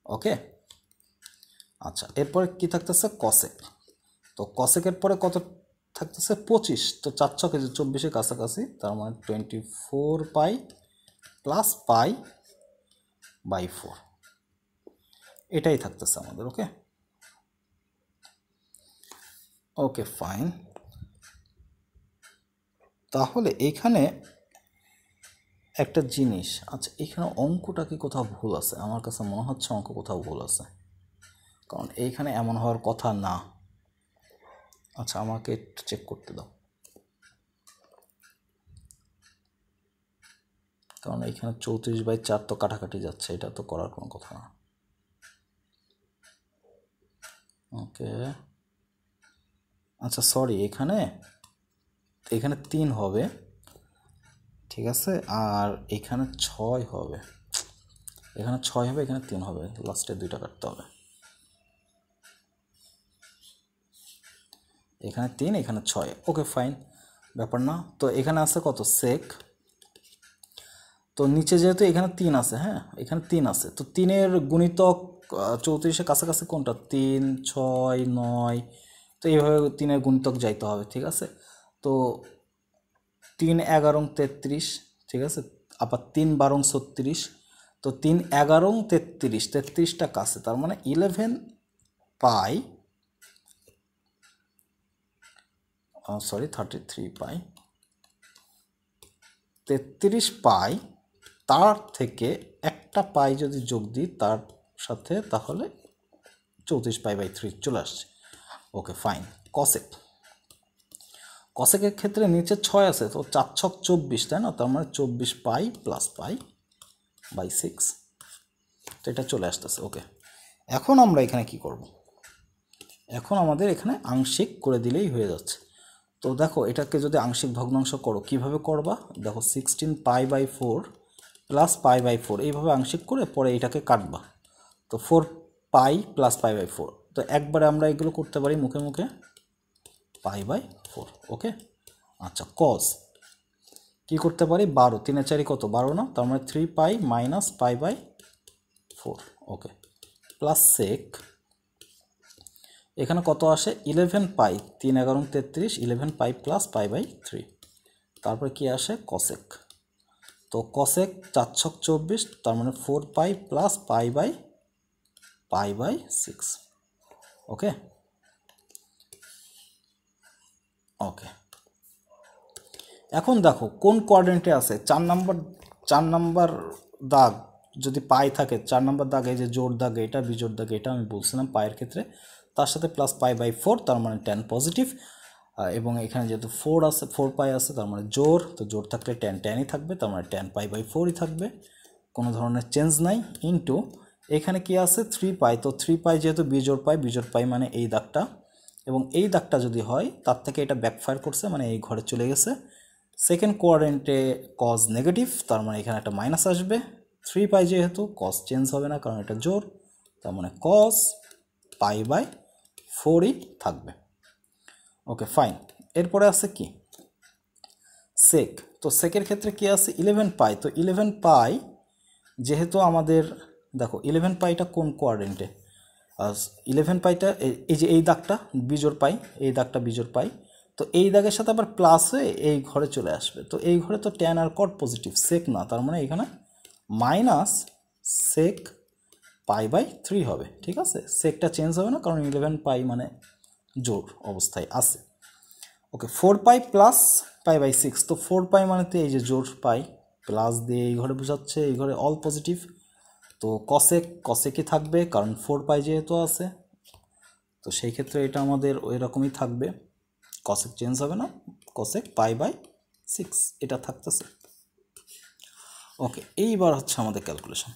ওকে। আচ্ছা এরপরে কি থাকতেছে, কসেক। তো কসেকের পরে কত থাকতেছে, 25, তো 4 ছকে 24-এর কাছাকাছি, তার মানে 24 পাই প্লাস পাই বাই 4, এটাই থাকতেছে আমাদের, ওকে। Okay fine. তাহলে এইখানে একটা জিনিস, আচ্ছা এখানে অঙ্কটা কি কোথাও ভুল আছে, আমার কাছে মনে হচ্ছে অঙ্ক কোথাও ভুল আছে, কারণ এইখানে এমন হওয়ার কথা না। আচ্ছা আমাকে একটু চেক করতে দাও, কারণ এইখানে 34/4 তো কাটাকাটি যাচ্ছে, এটা তো করার কোনো কথা না। ওকে আচ্ছা সরি, এখানে 3 হবে, ঠিক আছে, আর এখানে 6 হবে, এখানে 6 হবে, এখানে 3 হবে, লাস্টে 2টা কাটতে হবে, এখানে 3 এখানে 6, ওকে ফাইন, ব্যাপার না। তো এখানে আছে কত, সেক, তো নিচে যেহেতু এখানে 3 আছে, হ্যাঁ এখানে 3 আছে, তো 3-এর গুণিতক 34-এর কাছাকাছি কোনটা, 3, 6, 9, তো এইভাবে 3-এর গুণিতক যাইতে হবে, ঠিক আছে। তো 3, 11, 33, ঠিক আছে, আবার 3, 12, 36, তো 3, 11, 33, 33টা কাছে, তার মানে 11 পাই, সরি 33 পাই, 33 পাই, তার থেকে একটা পাই যদি যোগ দিই তার সাথে, তাহলে 34 পাই বাই 3 চলে আসছে, ওকে ফাইন। কসেক, কসেকের ক্ষেত্রে নিচে 6 আছে, তো 4 ছক 24, তাই না, তার মানে 24 পাই প্লাস পাই বাই 6। তো এটা চলে আসতেছে। ওকে, এখন আমরা এখানে কি করব, এখন আমাদের এখানে আংশিক করে দিলেই হয়ে যাচ্ছে। তো দেখো এটাকে যদি আংশিক ভগ্নাংশ করো কিভাবে করবা, দেখো 16π/4 প্লাস π/4 এইভাবে আংশিক করে পরে এটাকে কাটবা। তো 4π প্লাস π/4, তো একবারে আমরা এগুলো করতে পারি মুখে মুখে π/4। ওকে, আচ্ছা কজ কি করতে পারি, 12, 3 এর 4 কত 12 না, তার মানে 3π মাইনাস π/4। ওকে, প্লাস সেক এখানে কত আসে 11π, 3 11 33, 11π প্লাস π/3। তারপরে কি আসে কসেক, তো কসেক 4 ছক 24, তার মানে 4π প্লাস π/6। ওকে ওকে, এখন দেখো কোন কোয়াড্রেন্টে আছে, 4 নাম্বার দাগ যদি পাই থাকে, 4 নাম্বার দাগ এই যে জোর দাগ, এটা বিজোড় দাগ, এটা আমি বলছিলাম পায়ের ক্ষেত্রে, তার সাথে প্লাস π/4, তার মানে 10 পজিটিভ, এবং এখানে যেহেতু 4 আছে 4π আছে, তার মানে জোর, তো জোর থাকলে 10ই থাকবে, তার মানে 10π/4ই থাকবে, কোনো ধরনের চেঞ্জ নাই। ইন্টু এখানে কি আছে 3π, তো 3π যেহেতু বিজোড় পাই মানে এই দাগটা, এবং এই দাগটা যদি হয় তার থেকে এটা ব্যাকফায়ার করছে মানে এই ঘরে চলে গেছে। সেকেন্ড কোয়াড্রেন্টে কজ নেগেটিভ, তার মানে এখানে একটা মাইনাস আসবে। 3π যেহেতু কজ চেঞ্জ হবে না কারণ এটা জোর, তার মানে কজ π/4ই থাকবে। ওকে ফাইন, এরপরে আছে কি সেক, তো সেকের ক্ষেত্রে কি আছে 11π, তো 11π যেহেতু আমাদের দেখো 11πটা কোন কোয়াড্রেন্টে, 11πটা এই যে এই দাগটা বিজোড় পাই, এই দাগটা বিজোড় পাই, তো এই দাগের সাথে আবার প্লাস হয়ে এই ঘরে চলে আসবে, তো এই ঘরে তো ট্যান আর কট পজিটিভ, সেক না, তার মানে এখানে মাইনাস সেক π/3 হবে। ঠিক আছে, সেকটা চেঞ্জ হবে না কারণ 11π মানে জোর অবস্থায় আছে। ওকে 4π প্লাস π/6, তো 4π মানে তো এই যে জোর পাই, প্লাস দিয়ে এই ঘরে বোঝাচ্ছে, এই ঘরে অল পজিটিভ, তো কসেকই থাকবে কারণ 4π যেহেতু আছে, তো সেই ক্ষেত্রে এটা আমাদের ওই রকমই থাকবে, কসেক চেঞ্জ হবে না, কসেক π/6 এটা থাকতেছে। ওকে, এইবার হচ্ছে আমাদের ক্যালকুলেশন,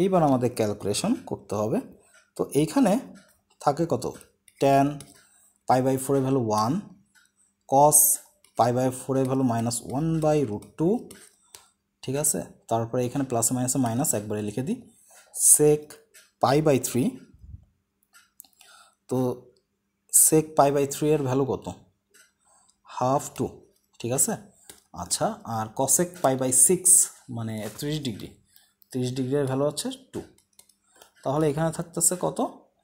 এইবার আমাদের ক্যালকুলেশন করতে হবে। তো এইখানে থাকে কত tan π/4 এর ভ্যালু 1, cos π/4 এর ভ্যালু -1/√2। ঠিক আছে, তারপরে এখানে প্লাসে মাইনাসে মাইনাস একবারে লিখে দিই, sec π/3, তো sec π/3 এর ভ্যালু কত 1/2। ঠিক আছে, আচ্ছা আর cosec π/6 মানে 30 ডিগ্রি, 30 ডিগ্রির ভ্যালু হচ্ছে 2, তাহলে এখানে থাকতেছে কত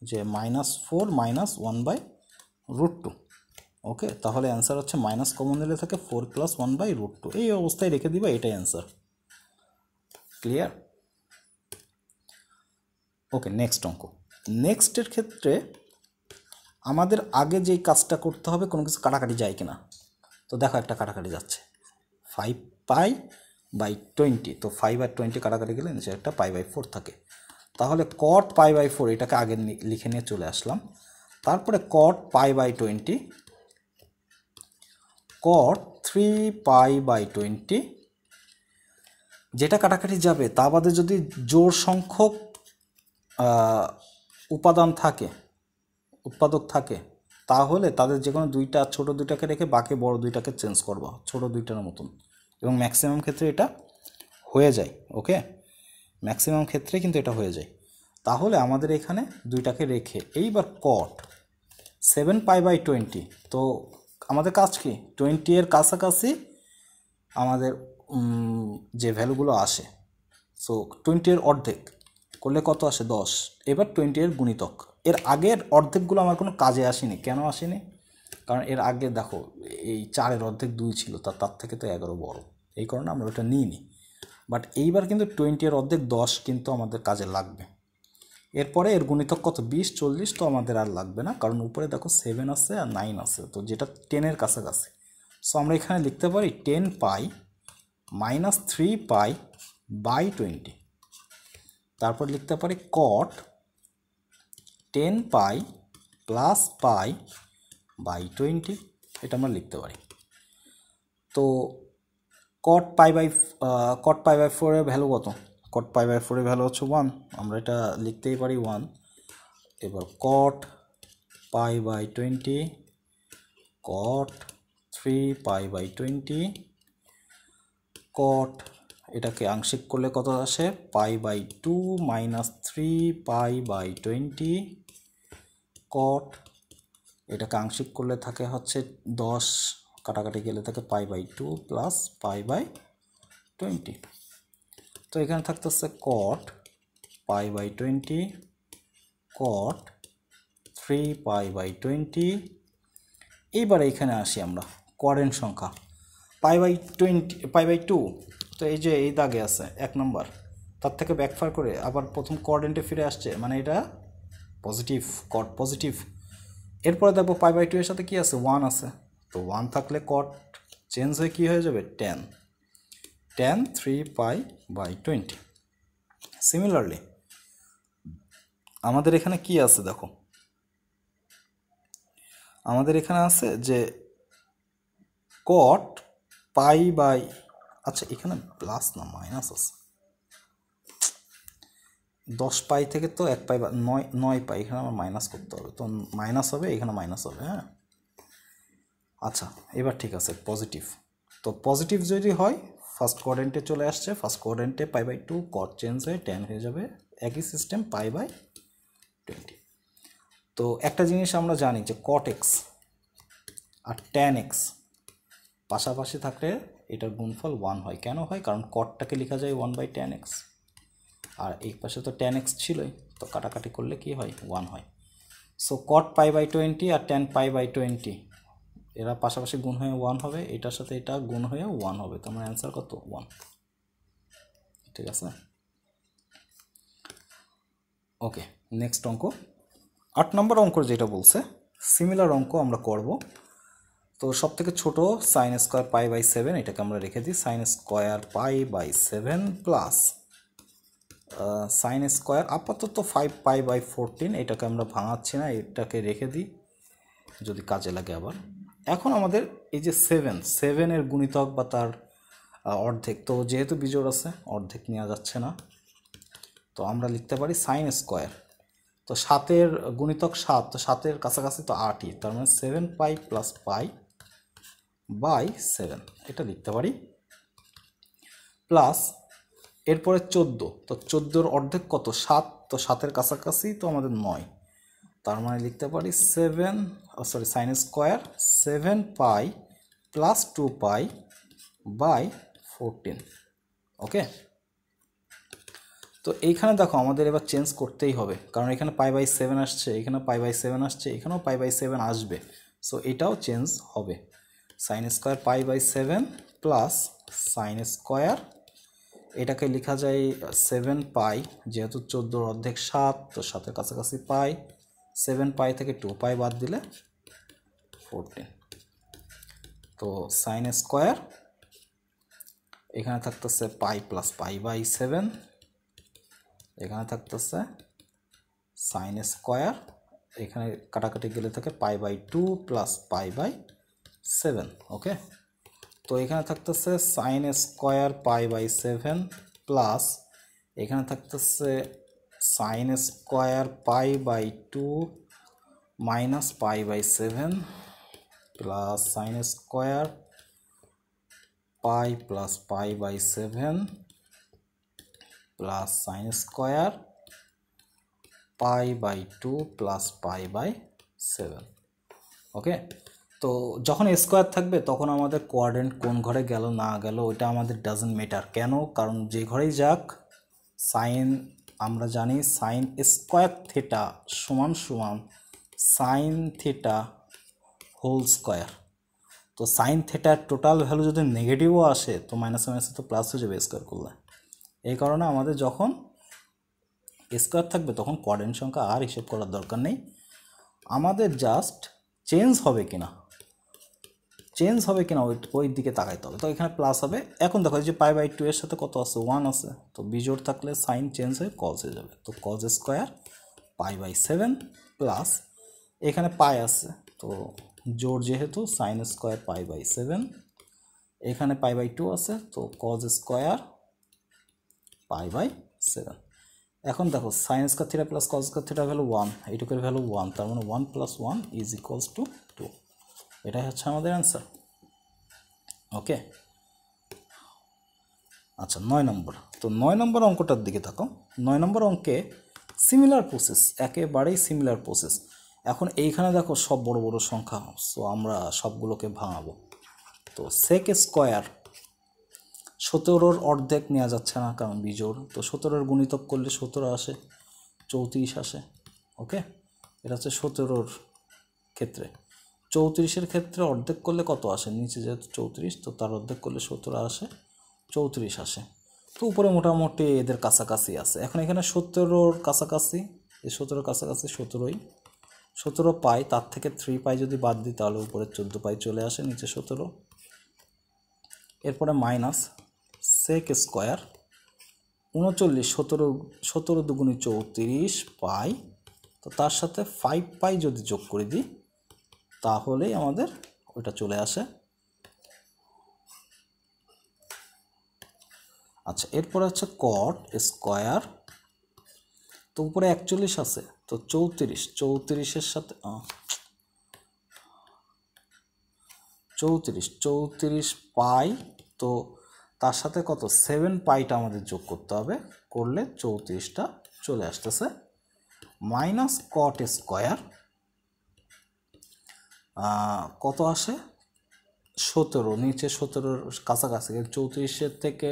যে -4 -1/√2। ওকে, তাহলে অ্যান্সার হচ্ছে মাইনাস কমন নিলে থাকে 4 + 1/√2, এই অবস্থায় রেখে দিবা, এটাই অ্যান্সার। ক্লিয়ার? ওকে, নেক্সট অঙ্ক। নেক্সটের ক্ষেত্রে আমাদের আগে যেই কাজটা করতে হবে কোনো কিছু কাটাকাটি যায় কিনা, তো দেখো একটা কাটাকাটি যাচ্ছে 5π/20, তো 5 আর 20 কাটাকাটি গেলে নিচে একটা π/4 থাকে, তাহলে cot π/4 এটাকে আগে লিখে নিয়ে চলে আসলাম, তারপরে cot π/20, cot 3π/20, যেটা কাটাকাটি যাবে তা বাদে যদি জোড় সংখ্যক উৎপাদক থাকে তাহলে তাদের যে কোনো দুইটা ছোট দুইটাকে রেখে বাকি বড় দুইটাকে চেঞ্জ করবা ছোট দুইটার মতন, এবং ম্যাক্সিমাম ক্ষেত্রে এটা হয়ে যায়। ওকে, ম্যাক্সিমাম ক্ষেত্রে কিন্তু এটা হয়ে যায়। তাহলে আমাদের এখানে দুইটাকে রেখে এইবার cot 7π/20, তো আমাদের কাজ কি 20 এর কাছাকাছি আমাদের যে ভ্যালুগুলো আসে, সো 20 এর অর্ধেক করলে কত আসে 10, এবার 20 এর গুণিতক, এর আগের অর্ধেকগুলো আমার কোনো কাজে আসেনি, কেন আসেনি কারণ এর আগে দেখো এই 4-এর অর্ধেক 2 ছিল, তার থেকে তো 11 বড়, এই কারণে আমরা ওটা নিইনি, বাট এইবার কিন্তু 20 এর অর্ধেক 10 কিন্তু আমাদের কাজে লাগবে। এরপরে এর গুণিতক কত 20 40, তো আমাদের আর লাগবে না কারণ উপরে দেখো 7 আছে আর 9 আছে, তো যেটা 10 এর কাছাকাছি, সো আমরা এখানে লিখতে পারি 10π - 3π/20, তারপর লিখতে পারি cot 10π + π/20, এটা আমরা লিখতে পারি। তো কট পাই বাই 4 এর ভ্যালু কত? কট পাই বাই 4 এর ভ্যালু হচ্ছে 1, আমরা এটা লিখতেই পারি 1। এবার কট pi by 20, caught 3 pi by 20, cot এটাকে আংশিক করলে কত আসে? Pi by 2 minus 3 pi by 20, cot এটাকে আংশিক করলে থাকে হচ্ছে 10, কাটাকাটি গেলে থাকে pi by 2 plus pi by 20। তো এখানে থাকতেছে কট pi by 20, caught 3 pi by 20। এইবার এখানে আসি আমরা কোয়াড্রেন্ট সংখ্যা পাই বাই 2। তো এই যে এই দাগে আছে 1 নম্বর, তার থেকে ব্যাকফার করে আবার প্রথম কোয়াড্রেন্টে ফিরে আসছে, মানে এটা পজিটিভ, কট পজিটিভ। এরপরে দেখবো পাই বাই 2 এর সাথে কি আছে? 1 আছে। তো 1 থাকলে কট চেঞ্জ হয়ে কি হয়ে যাবে? tan 3 pi by 20। সিমিলারলি আমাদের এখানে কি আছে দেখো, আমাদের এখানে আছে যে কট পাই বাই, আচ্ছা এখানে প্লাস না মাইনাস আছে, 10 পাই থেকে তো 1 পাই বা 9 পাই, এখানে আমার মাইনাস করতে হবে, তো মাইনাস হবে, এখানে মাইনাস হবে। হ্যাঁ আচ্ছা এবার ঠিক আছে পজিটিভ। তো পজিটিভ যদি হয় ফার্স্ট কোয়াড্রেন্টে চলে আসছে, ফার্স্ট কোয়াড্রেন্টে পাই বাই 2 কট চেঞ্জ হয়ে tan হয়ে যাবে, একই সিস্টেম পাই বাই 20। তো একটা জিনিস আমরা জানি যে কট এক্স আর tan এক্স পাশাপাশি থাকলে এটার গুণফল 1 হয়। কেন হয়? কারণ কটটাকে লেখা যায় 1 বাই tan এক্স, আর এই পাশে তো tan এক্স ছিলই, তো কাটাকাটি করলে কি হয়? 1 হয়। সো কট পাই বাই 20 আর tan পাই বাই 20 এরা পাশাপাশি গুণ হয়ে 1 হবে, এটার সাথে এটা গুণ হয়ে 1 হবে, তো আমার অ্যান্সার কত? 1। ঠিক আছে, ওকে। নেক্সট অঙ্ক 8 নম্বর অঙ্ক যেটা বলছে সিমিলার অঙ্ক আমরা করব। তো সব থেকে ছোটো সাইন স্কোয়ার পাই বাই 7, এটাকে আমরা রেখে দিই sine square pi by 7 plus sine square আপাতত 5 পাই বাই 14, এটাকে আমরা ভাঙাচ্ছি না, এটাকে রেখে দিই যদি কাজে লাগে আবার। এখন আমাদের এই যে 7 গুণিতক বা তার অর্ধেক, তো যেহেতু বিজোড় আছে অর্ধেক নেওয়া যাচ্ছে না, তো আমরা লিখতে পারি সাইন স্কোয়ার। তো 7 গুণিতক 7, তো 7 কাছাকাছি তো 8ই, তার মানে 7 পাই প্লাস পাই বাই 7 এটা লিখতে পারি, প্লাস এরপরে 14, তো 14 অর্ধেক কত? 7, তো 7 কাছাকাছি তো আমাদের 9, তার মানে লিখতে পারি sine square 7 pi plus 2 pi by 14। Okay, তো এইখানে দেখো আমাদের এবার চেঞ্জ করতেই হবে, কারণ এখানে পাই বাই 7 আসছে, এখানে পাই বাই 7 আসছে, এখানেও পাই বাই 7 আসবে, সো এটাও চেঞ্জ হবে। Sine square pi by 7 plus sine square, এটাকে লেখা যায় 7 পাই, যেহেতু 14 অর্ধেক 7, তো 7 কাছাকাছি পাই, 7 পাই থেকে 2 পাই বাদ দিলে 14। তো সাইন স্কোয়ার এখানে থাকতেছে পাই প্লাস পাই বাই 7, এখানে থাকতেছে সাইন স্কোয়ার, এখানে কাটাকাটি গেলে থাকে pi by 2 plus pi by 7। Okay, তো এখানে থাকতেছে sine square pi by 7 plus এখানে থাকতেছে sine square pi by 2 minus pi by 7 plus sine square pi plus pi by 7 plus sine square pi by 2 plus pi by 7। Okay, তো যখন square থাকবে তখন আমাদের কোয়াড্রেন্ট কোন ঘরে গেল না গেল ওইটা আমাদের ডাজন্ট ম্যাটার। কেন? কারণ যে ঘরেই যাক সাইন, আমরা জানি সাইন স্কোয়ার থিটা সমান সমান সাইন থিটা হোল স্কোয়ার। তো সাইন থিটার টোটাল ভ্যালু যদি নেগেটিভও আসে তো মাইনাসে মাইনাসে তো প্লাস হয়ে যাবে স্কোয়ার করলে। এই কারণে আমাদের যখন স্কোয়ার থাকবে তখন কোয়াড্রেন্ট সংখ্যা আর হিসেব করার দরকার নেই, আমাদের জাস্ট চেঞ্জ হবে কিনা ওই দিকে তাকাইতে হবে। তো এখানে প্লাস হবে। এখন দেখো যে পাই বাই 2 এর সাথে কত আছে? 1 আছে, তো বিজোড় থাকলে সাইন চেঞ্জ হয়ে কজ হয়ে যাবে, তো cos square pi by 7 plus এখানে পাই আছে, তো জোড় যেহেতু সাইন স্কোয়ার পাই বাই 7 এখানে পাই বাই 2 আছে, তো কজ স্কোয়ার পাই বাই 7। এখন দেখো sine square theta plus cos square theta value 1, এইটুকুর ভ্যালু 1, তার মানে 1 + 1 = 2। এটাই হচ্ছে আমাদের অ্যান্সার। ওকে, আচ্ছা 9 নম্বর। তো 9 নম্বর অঙ্কটার দিকে তাকাও। 9 নম্বর অঙ্কে সিমিলার প্রসেস, একেবারেই সিমিলার প্রসেস। এখন এইখানে দেখো সব বড় বড় সংখ্যা, সো আমরা সবগুলোকে ভাঙাবো। তো সেক স্কোয়ার 17-র অর্ধেক নেওয়া যাচ্ছে না, কারণ বিজোড়। তো 17-র গুণিতক করলে 17 আসে, 34 আসে। ওকে, এটা হচ্ছে 17-র ক্ষেত্রে। 34-এর ক্ষেত্রে অর্ধেক করলে কত আসে? নিচে যেহেতু 34, তো তার অর্ধেক করলে 17 আসে, 34 আসে। তো উপরে মোটামুটি এদের কাছাকাছি আছে। এখন এখানে 17-র কাছাকাছি, এই 17-র কাছাকাছি 17ই, 17 পাই, তার থেকে 3 পাই যদি বাদ দিই তাহলে উপরে 14 পাই চলে আসে, নিচে 17। এরপরে মাইনাস সেক স্কোয়ার 39, 17 দুগুণে 34 পাই, তো তার সাথে 5 পাই যদি যোগ করে দিই তাহলেই আমাদের ওইটা চলে আসে। আচ্ছা, এরপর হচ্ছে কট স্কোয়ার, তো উপরে 41 আছে, তো 34-এর সাথে 34 পাই, তো তার সাথে কত 7 পাইটা আমাদের যোগ করতে হবে, করলে 34টা চলে আসতেছে। মাইনাস কট স্কোয়ার কত আসে 17, নিচে 17-র কাছাকাছি, 34-এর থেকে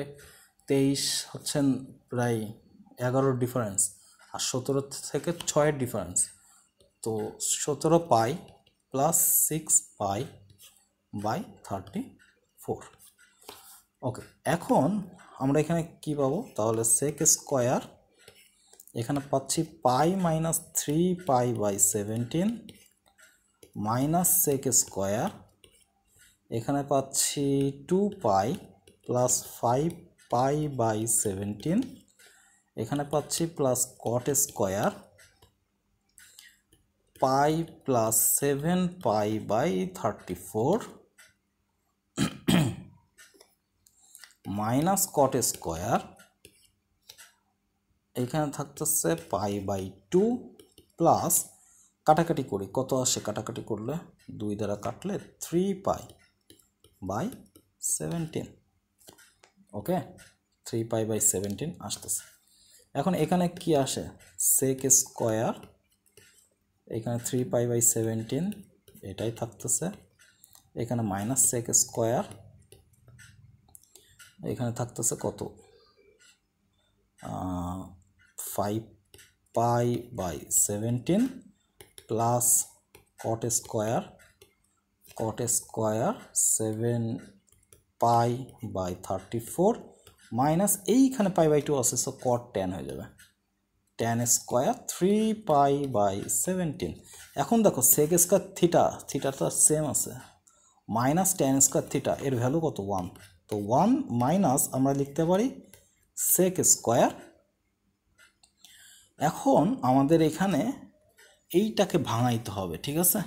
23 হচ্ছেন প্রায় 11-র ডিফারেন্স, আর 17 থেকে 6-এর ডিফারেন্স। তো 17 পাই প্লাস 6 পাই বাই 34। ওকে, এখন আমরা এখানে কি পাবো? তাহলে সেক স্কোয়ার এখানে পাচ্ছি pi minus 3 pi by 17 minus sec square এখানে পাচ্ছি 2 পাই প্লাস 5 পাই বাই 17, এখানে পাচ্ছি plus cot square pi plus 7 pi by 34 minus cot square এখানে থাকতেছে পাই বাই 2 প্লাস কাটাকাটি করি, কত আসে কাটাকাটি করলে 2 দ্বারা কাটলে 3 pi by 17। Okay, 3 pi by 17 আসতেছে। এখন এখানে কি আসে? সেক স্কোয়ার, এখানে 3 পাই বাই 17 এটাই থাকতেছে, এখানে মাইনাস সেক স্কোয়ার এখানে থাকতেছে কত 5 pi by 17 plus cot square 7 pi by 34 minus এইখানে পাই বাই 2 আছে, সো কট 10 হয়ে যাবে, 10 স্কোয়ার 3 পাই বাই 17। এখন দেখো সেক স্কোয়ার থিটাটা সেম আছে, মাইনাস 10 স্কোয়ার থিটা এর ভ্যালু কত 1, তো 1 মাইনাস আমরা লিখতে পারি সেক স্কোয়ার। এখন আমাদের এখানে এইটাকে ভাঙাইতে হবে, ঠিক আছে?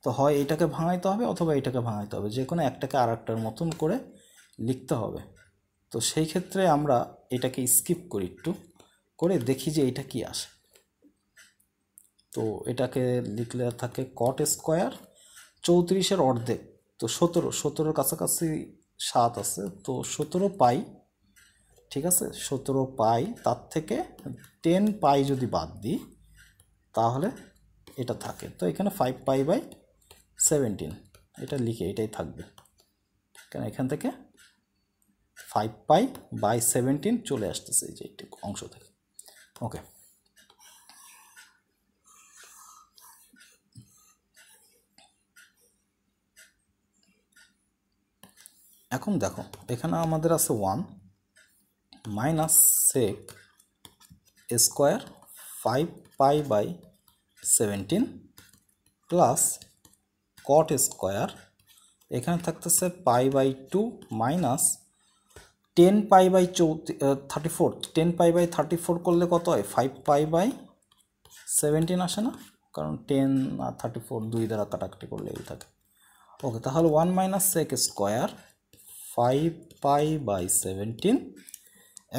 তো হয় এইটাকে ভাঙাইতে হবে অথবা এইটাকে ভাঙাইতে হবে, যে কোনো একটাকে আর একটার মতন করে লিখতে হবে। তো সেই ক্ষেত্রে আমরা এটাকে স্কিপ করি, একটু করে দেখি যে এটা কি আসে। তো এটাকে লিখলে থাকে কট স্কোয়ার 34-এর অর্ধেক, তো 17-র কাছাকাছি 7 আছে, তো 17 পাই, ঠিক আছে? 17 পাই, তার থেকে 10 পাই যদি বাদ দিই তাহলে এটা থাকে। তো এখানে 5 পাই বাই 17 এটা লিখে এটাই থাকবে, কারণ এখান থেকে 5 পাই বাই 17 চলে আসতেছে এই যে এইটুকু অংশ থেকে। ওকে, এখন দেখো এখানে আমাদের আছে 1 minus sec square 5 pi by 17 plus cot square এখানে থাকতেছে pi by 2 minus 10 pi by 34, 10 pi by 34 করলে কত হয় 5 পাই বাই 17 আসে না, কারণ 10 আর 34 2 দ্বারা কাটাকাটি করলে এই থাকে। ওকে, তাহলে 1 মাইনাস সেক স্কোয়ার 5π/17।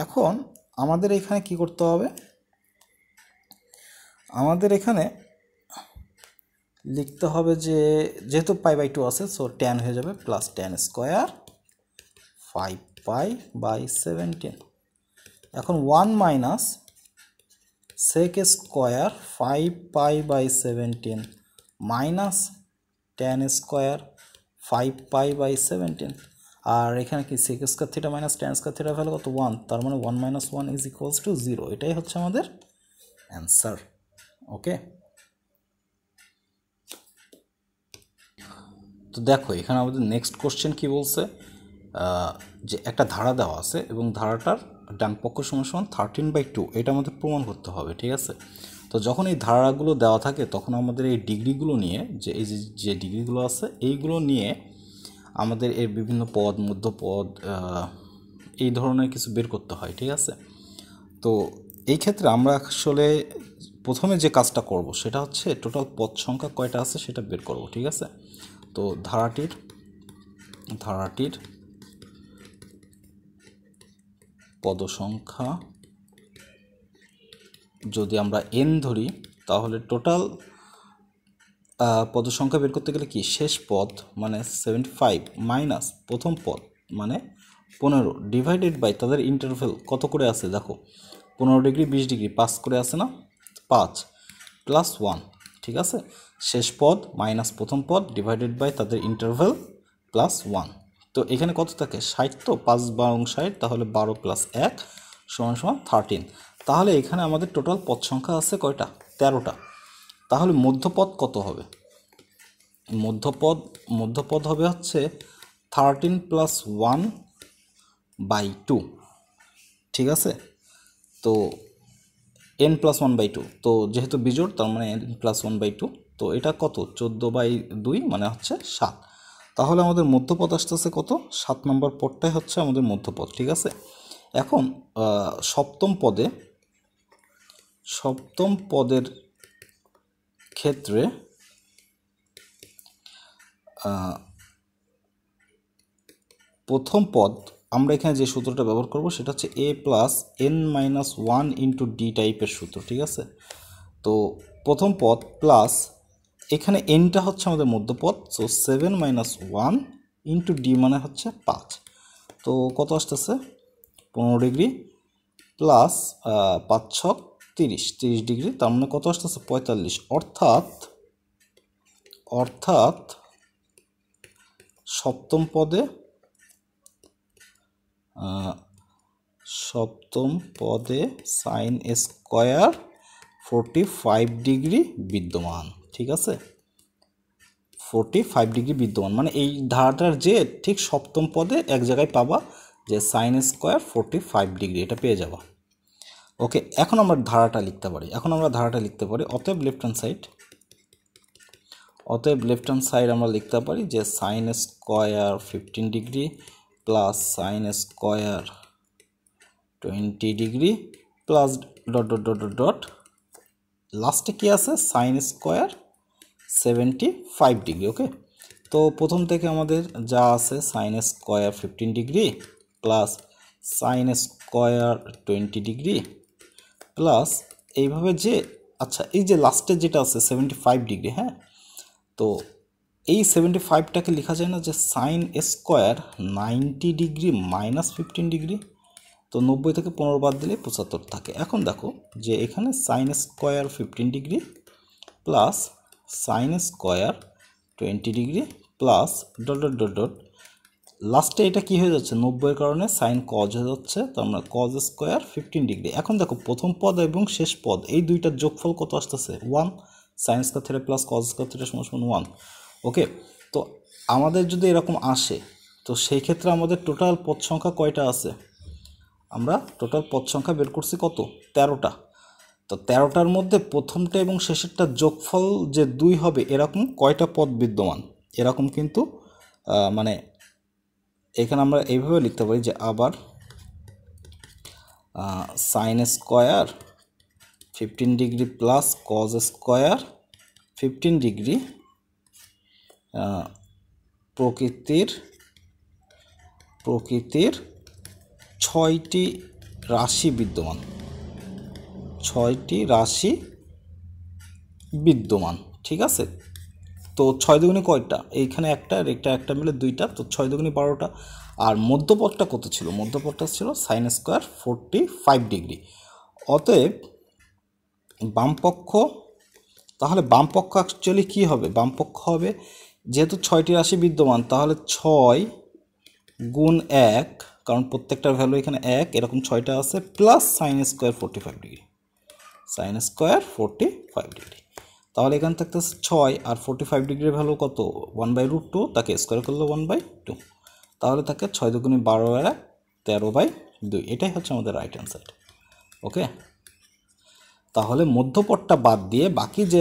এখন আমাদের এখানে কি করতে হবে, আমাদের এখানে লিখতে হবে যে যেহেতু π/2 আছে, সো tan হয়ে যাবে প্লাস tan স্কোয়ার 5π/17। এখন 1 minus sec square 5π/17 minus tan square 5π/17। আর এখানে কি sec square theta minus tan square theta value কত 1, তার মানে 1 - 1 = 0। এটাই হচ্ছে আমাদের অ্যান্সার। ওকে, তো দেখো এখানে আমাদের নেক্সট কোশ্চেন কি বলছে, যে একটা ধারা দেওয়া আছে এবং ধারাটার ডান পক্ষ সমান 13/2, এটা আমাদের প্রমাণ করতে হবে। ঠিক আছে, তো যখন এই ধারাগুলো দেওয়া থাকে তখন আমাদের এই ডিগ্রিগুলো নিয়ে, যে এই যে ডিগ্রিগুলো আছে এইগুলো নিয়ে আমাদের এর বিভিন্ন পদ, মধ্যপদ, এই ধরনের কিছু বের করতে হয়। ঠিক আছে, তো এই ক্ষেত্রে আমরা আসলে প্রথমে যে কাজটা করব সেটা হচ্ছে টোটাল পদ সংখ্যা কয়টা আছে সেটা বের করব। ঠিক আছে, তো ধারাটির পদ সংখ্যা যদি আমরা n ধরি, তাহলে টোটাল পদ সংখ্যা বের করতে গেলে কি শেষ পদ মানে 75 মাইনাস প্রথম পদ মানে 15 ডিভাইডেড বাই তাদের ইন্টারভ্যাল কত করে আছে দেখো, 15 ডিগ্রি 20 ডিগ্রি 5 করে আছে না, 5 প্লাস 1। ঠিক আছে, শেষ পদ মাইনাস প্রথম পদ ডিভাইডেড বাই তাদের ইন্টারভ্যাল প্লাস 1। তো এখানে কত থাকে 60, তো 5 12 60, তাহলে 12 প্লাস 1 = 13। তাহলে এখানে আমাদের টোটাল পদ সংখ্যা আছে কয়টা, 13টা। তাহলে মধ্যপদ কত হবে, মধ্যপদ হবে হচ্ছে 13 + 1/2। ঠিক আছে, তো n + 1/2, তো যেহেতু বিজোড় তার মানে n + 1/2, তো এটা কত 14/2 মানে হচ্ছে 7। তাহলে আমাদের মধ্যপদ আসতেছে কত, 7 নম্বর পদটাই হচ্ছে আমাদের মধ্যপদ। ঠিক আছে, এখন সপ্তম পদের ক্ষেত্রে প্রথম পদ আমরা এখানে যে সূত্রটা ব্যবহার করব সেটা হচ্ছে a + n - 1 × d টাইপের সূত্র। ঠিক আছে, তো প্রথম পদ প্লাস এখানে nটা হচ্ছে আমাদের মধ্যপদ, সো 7 - 1 × d মানে হচ্ছে 5। তো কত আসতেছে 15 ডিগ্রি প্লাস 5 × 6 = 30 ডিগ্রি, তার মানে কত আসতেছে 45। অর্থাৎ সপ্তম পদে সাইন স্কোয়ার 45 ডিগ্রি বিদ্যমান। ঠিক আছে, 45 ডিগ্রি বিদ্যমান মানে এই ধারাটার যে ঠিক সপ্তম পদে এক জায়গায় পাবা যে সাইন স্কোয়ার 45 ডিগ্রি, এটা পেয়ে যাবা। ওকে, এখন আমরা ধারাটা লিখতে পারি, অতএব লেফট হ্যান্ড সাইড আমরা লিখতে পারি যে sine square 15 degree plus sine square 20 degree plus dot লাস্টে কি আছে সাইন স্কোয়ার 75 ডিগ্রি। ওকে, তো প্রথম থেকে আমাদের যা আছে sine square 15 degree plus sine square 20 degree plus এইভাবে যে, আচ্ছা এই যে লাস্টে যেটা আছে 75 ডিগ্রি, হ্যাঁ, তো এই 75টাকে লেখা যায় না যে sine square 90 degree minus 15 degree, তো 90 থেকে 15 বাদ দিলে 75 থাকে। এখন দেখো যে এখানে sine square 15 degree plus sine square 20 degree plus dot লাস্টে এটা কি হয়ে যাচ্ছে 90 এর কারণে সাইন কজ হয়ে যাচ্ছে, তো আমরা কজ স্কোয়ার 15 ডিগ্রি। এখন দেখো প্রথম পদ এবং শেষ পদ এই দুইটার যোগফল কত আসতেছে 1, sign square theta plus cos square theta = 1। ওকে, তো আমাদের যদি এরকম আসে তো সেই ক্ষেত্রে আমাদের টোটাল পদ সংখ্যা কয়টা আছে, আমরা টোটাল পদ সংখ্যা বের করছি কত 13টা। তো 13টার মধ্যে প্রথমটা এবং শেষেরটা যোগফল যে 2 হবে এরকম কয়টা পদ বিদ্যমান, এরকম কিন্তু মানে এখানে আমরা এইভাবে লিখতে পারি যে আবার sine square 15 degree plus cos square 15 degree প্রকৃতির 6টি রাশি বিদ্যমান, 6টি রাশি বিদ্যমান, ঠিক আছে। তো 6 দুগুণে কয়টা, এইখানে একটা আর একটা মিলে 2টা, তো 6 দুগুণে 12টা। আর মধ্যপথটা কত ছিল, মধ্যপথটা ছিল sin স্কোয়ার 45 ডিগ্রি। অতএব বামপক্ষ, তাহলে বামপক্ষ অ্যাকচুয়ালি কী হবে, বামপক্ষ হবে যেহেতু 6টি রাশি বিদ্যমান, তাহলে 6 গুণ 1, কারণ প্রত্যেকটার ভ্যালু এখানে 1, এরকম 6টা আছে, plus sin square 45 degree, sin square 45 degree. তাহলে এখান থাকতেছে 6 আর 45 ডিগ্রির ভ্যালু কত, 1/√2, তাকে স্কোয়ার করলে 1/2, তাহলে থাকে 6 দুগুণে 12 আর 13/2। এটাই হচ্ছে আমাদের রাইট হ্যান্ড সাইড। ওকে, তাহলে মধ্যপদটা বাদ দিয়ে বাকি যে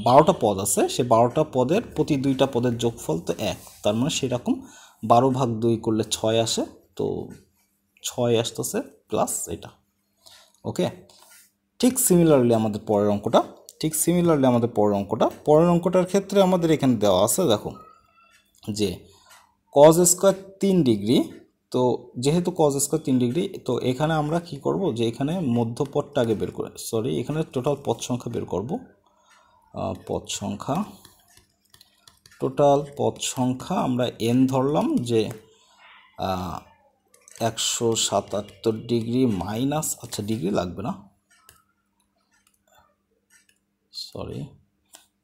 12টা পদ আছে, সে 12টা পদের প্রতি 2টা পদের যোগফল তো 1, তার মানে সেরকম 12/2 করলে 6 আসে, তো 6 আসতেছে প্লাস এটা। ওকে, ঠিক সিমিলারলি আমাদের পরের অঙ্কটার ক্ষেত্রে আমাদের এখানে দেওয়া আছে, দেখো যে cos স্কোয়ার 3 ডিগ্রি, তো যেহেতু cos স্কোয়ার 3 ডিগ্রি, তো এখানে আমরা কি করব, যে এখানে মধ্যপদটা আগে বের করে, এখানে টোটাল পদ সংখ্যা বের করব, টোটাল পদ সংখ্যা আমরা n ধরলাম, যে 177 ডিগ্রি মাইনাস, আচ্ছা ডিগ্রি লাগবে না,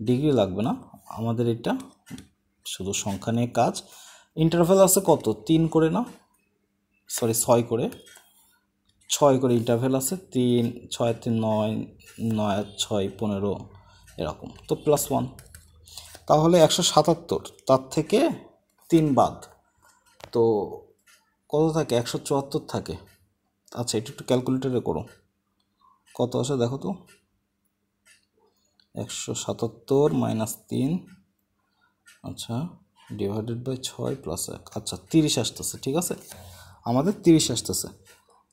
ডিগ্রি লাগবে না, আমাদের এটা শুধু সংখ্যা নিয়ে কাজ। ইন্টারভ্যাল আছে কত, 3 করে না, 6 করে, 6 করে ইন্টারভ্যাল আছে, 3 6 3 9 9 6 15 এরকম, তো +1, তাহলে 177, তার থেকে 3 বাদ, তো কত থাকে, 174 থাকে। আচ্ছা এটা একটু ক্যালকুলেটরে করো, কত আসে দেখো তো, 177 - 3, আচ্ছা ডিভাইডেড বাই 6 + 1, আচ্ছা 30 আসতেছে, ঠিক আছে, আমাদের 30 আসতেছে।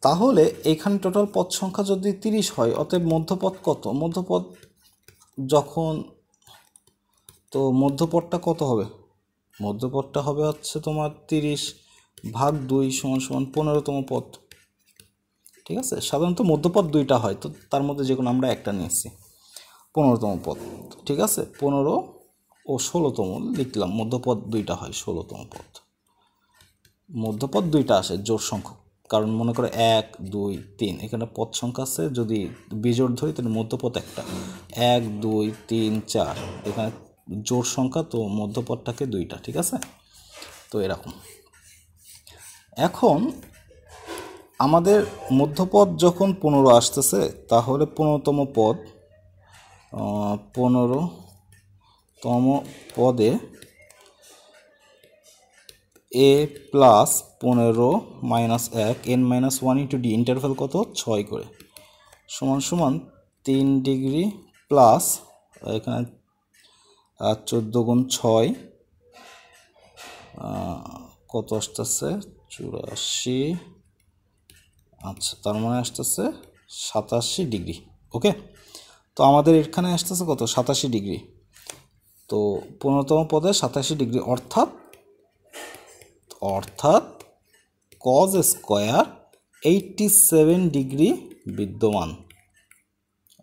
তাহলে এখানে টোটাল পদ সংখ্যা যদি 30 হয়, অতএব মধ্যপদ কত, মধ্যপদ যখন, তো মধ্যপদটা কত হবে, মধ্যপদটা হবে হচ্ছে তোমার 30/2 = 15তম পদ, ঠিক আছে। সাধারণত মধ্যপদ 2টা হয়, তো তার মধ্যে যে কোনো আমরা একটা নিয়েছি, 15তম পদ, ঠিক আছে, 15 ও 16তম লিখলাম, মধ্যপদ 2টা হয়, 16তম পদ, মধ্যপদ 2টা আসে জোড় সংখ্যক, কারণ মনে করো 1 2 3 এখানে পদ সংখ্যা আছে, যদি বিজোড় ধরি তাহলে মধ্যপদ একটা, 1 2 3 4 এখানে জোড় সংখ্যা, তো মধ্যপদটাকে 2টা, ঠিক আছে। তো এরকম, এখন আমাদের মধ্যপদ যখন 15 আসতেছে, তাহলে 15তম পদ, 15তম পদে a plus 15 - 1 n - 1 × d, interval কত, 6 করে, সমান 3 ডিগ্রি প্লাস এখানে 14 গুণ 6, কত আসতেছে 84, আচ্ছা তার মানে আসতেছে 87 ডিগ্রি। ওকে, তো আমাদের এখানে আসতেছে কত, 87 ডিগ্রি, তো 15তম পদে 87 ডিগ্রি, অর্থাৎ cos স্কোয়ার 87 ডিগ্রি বিদ্যমান।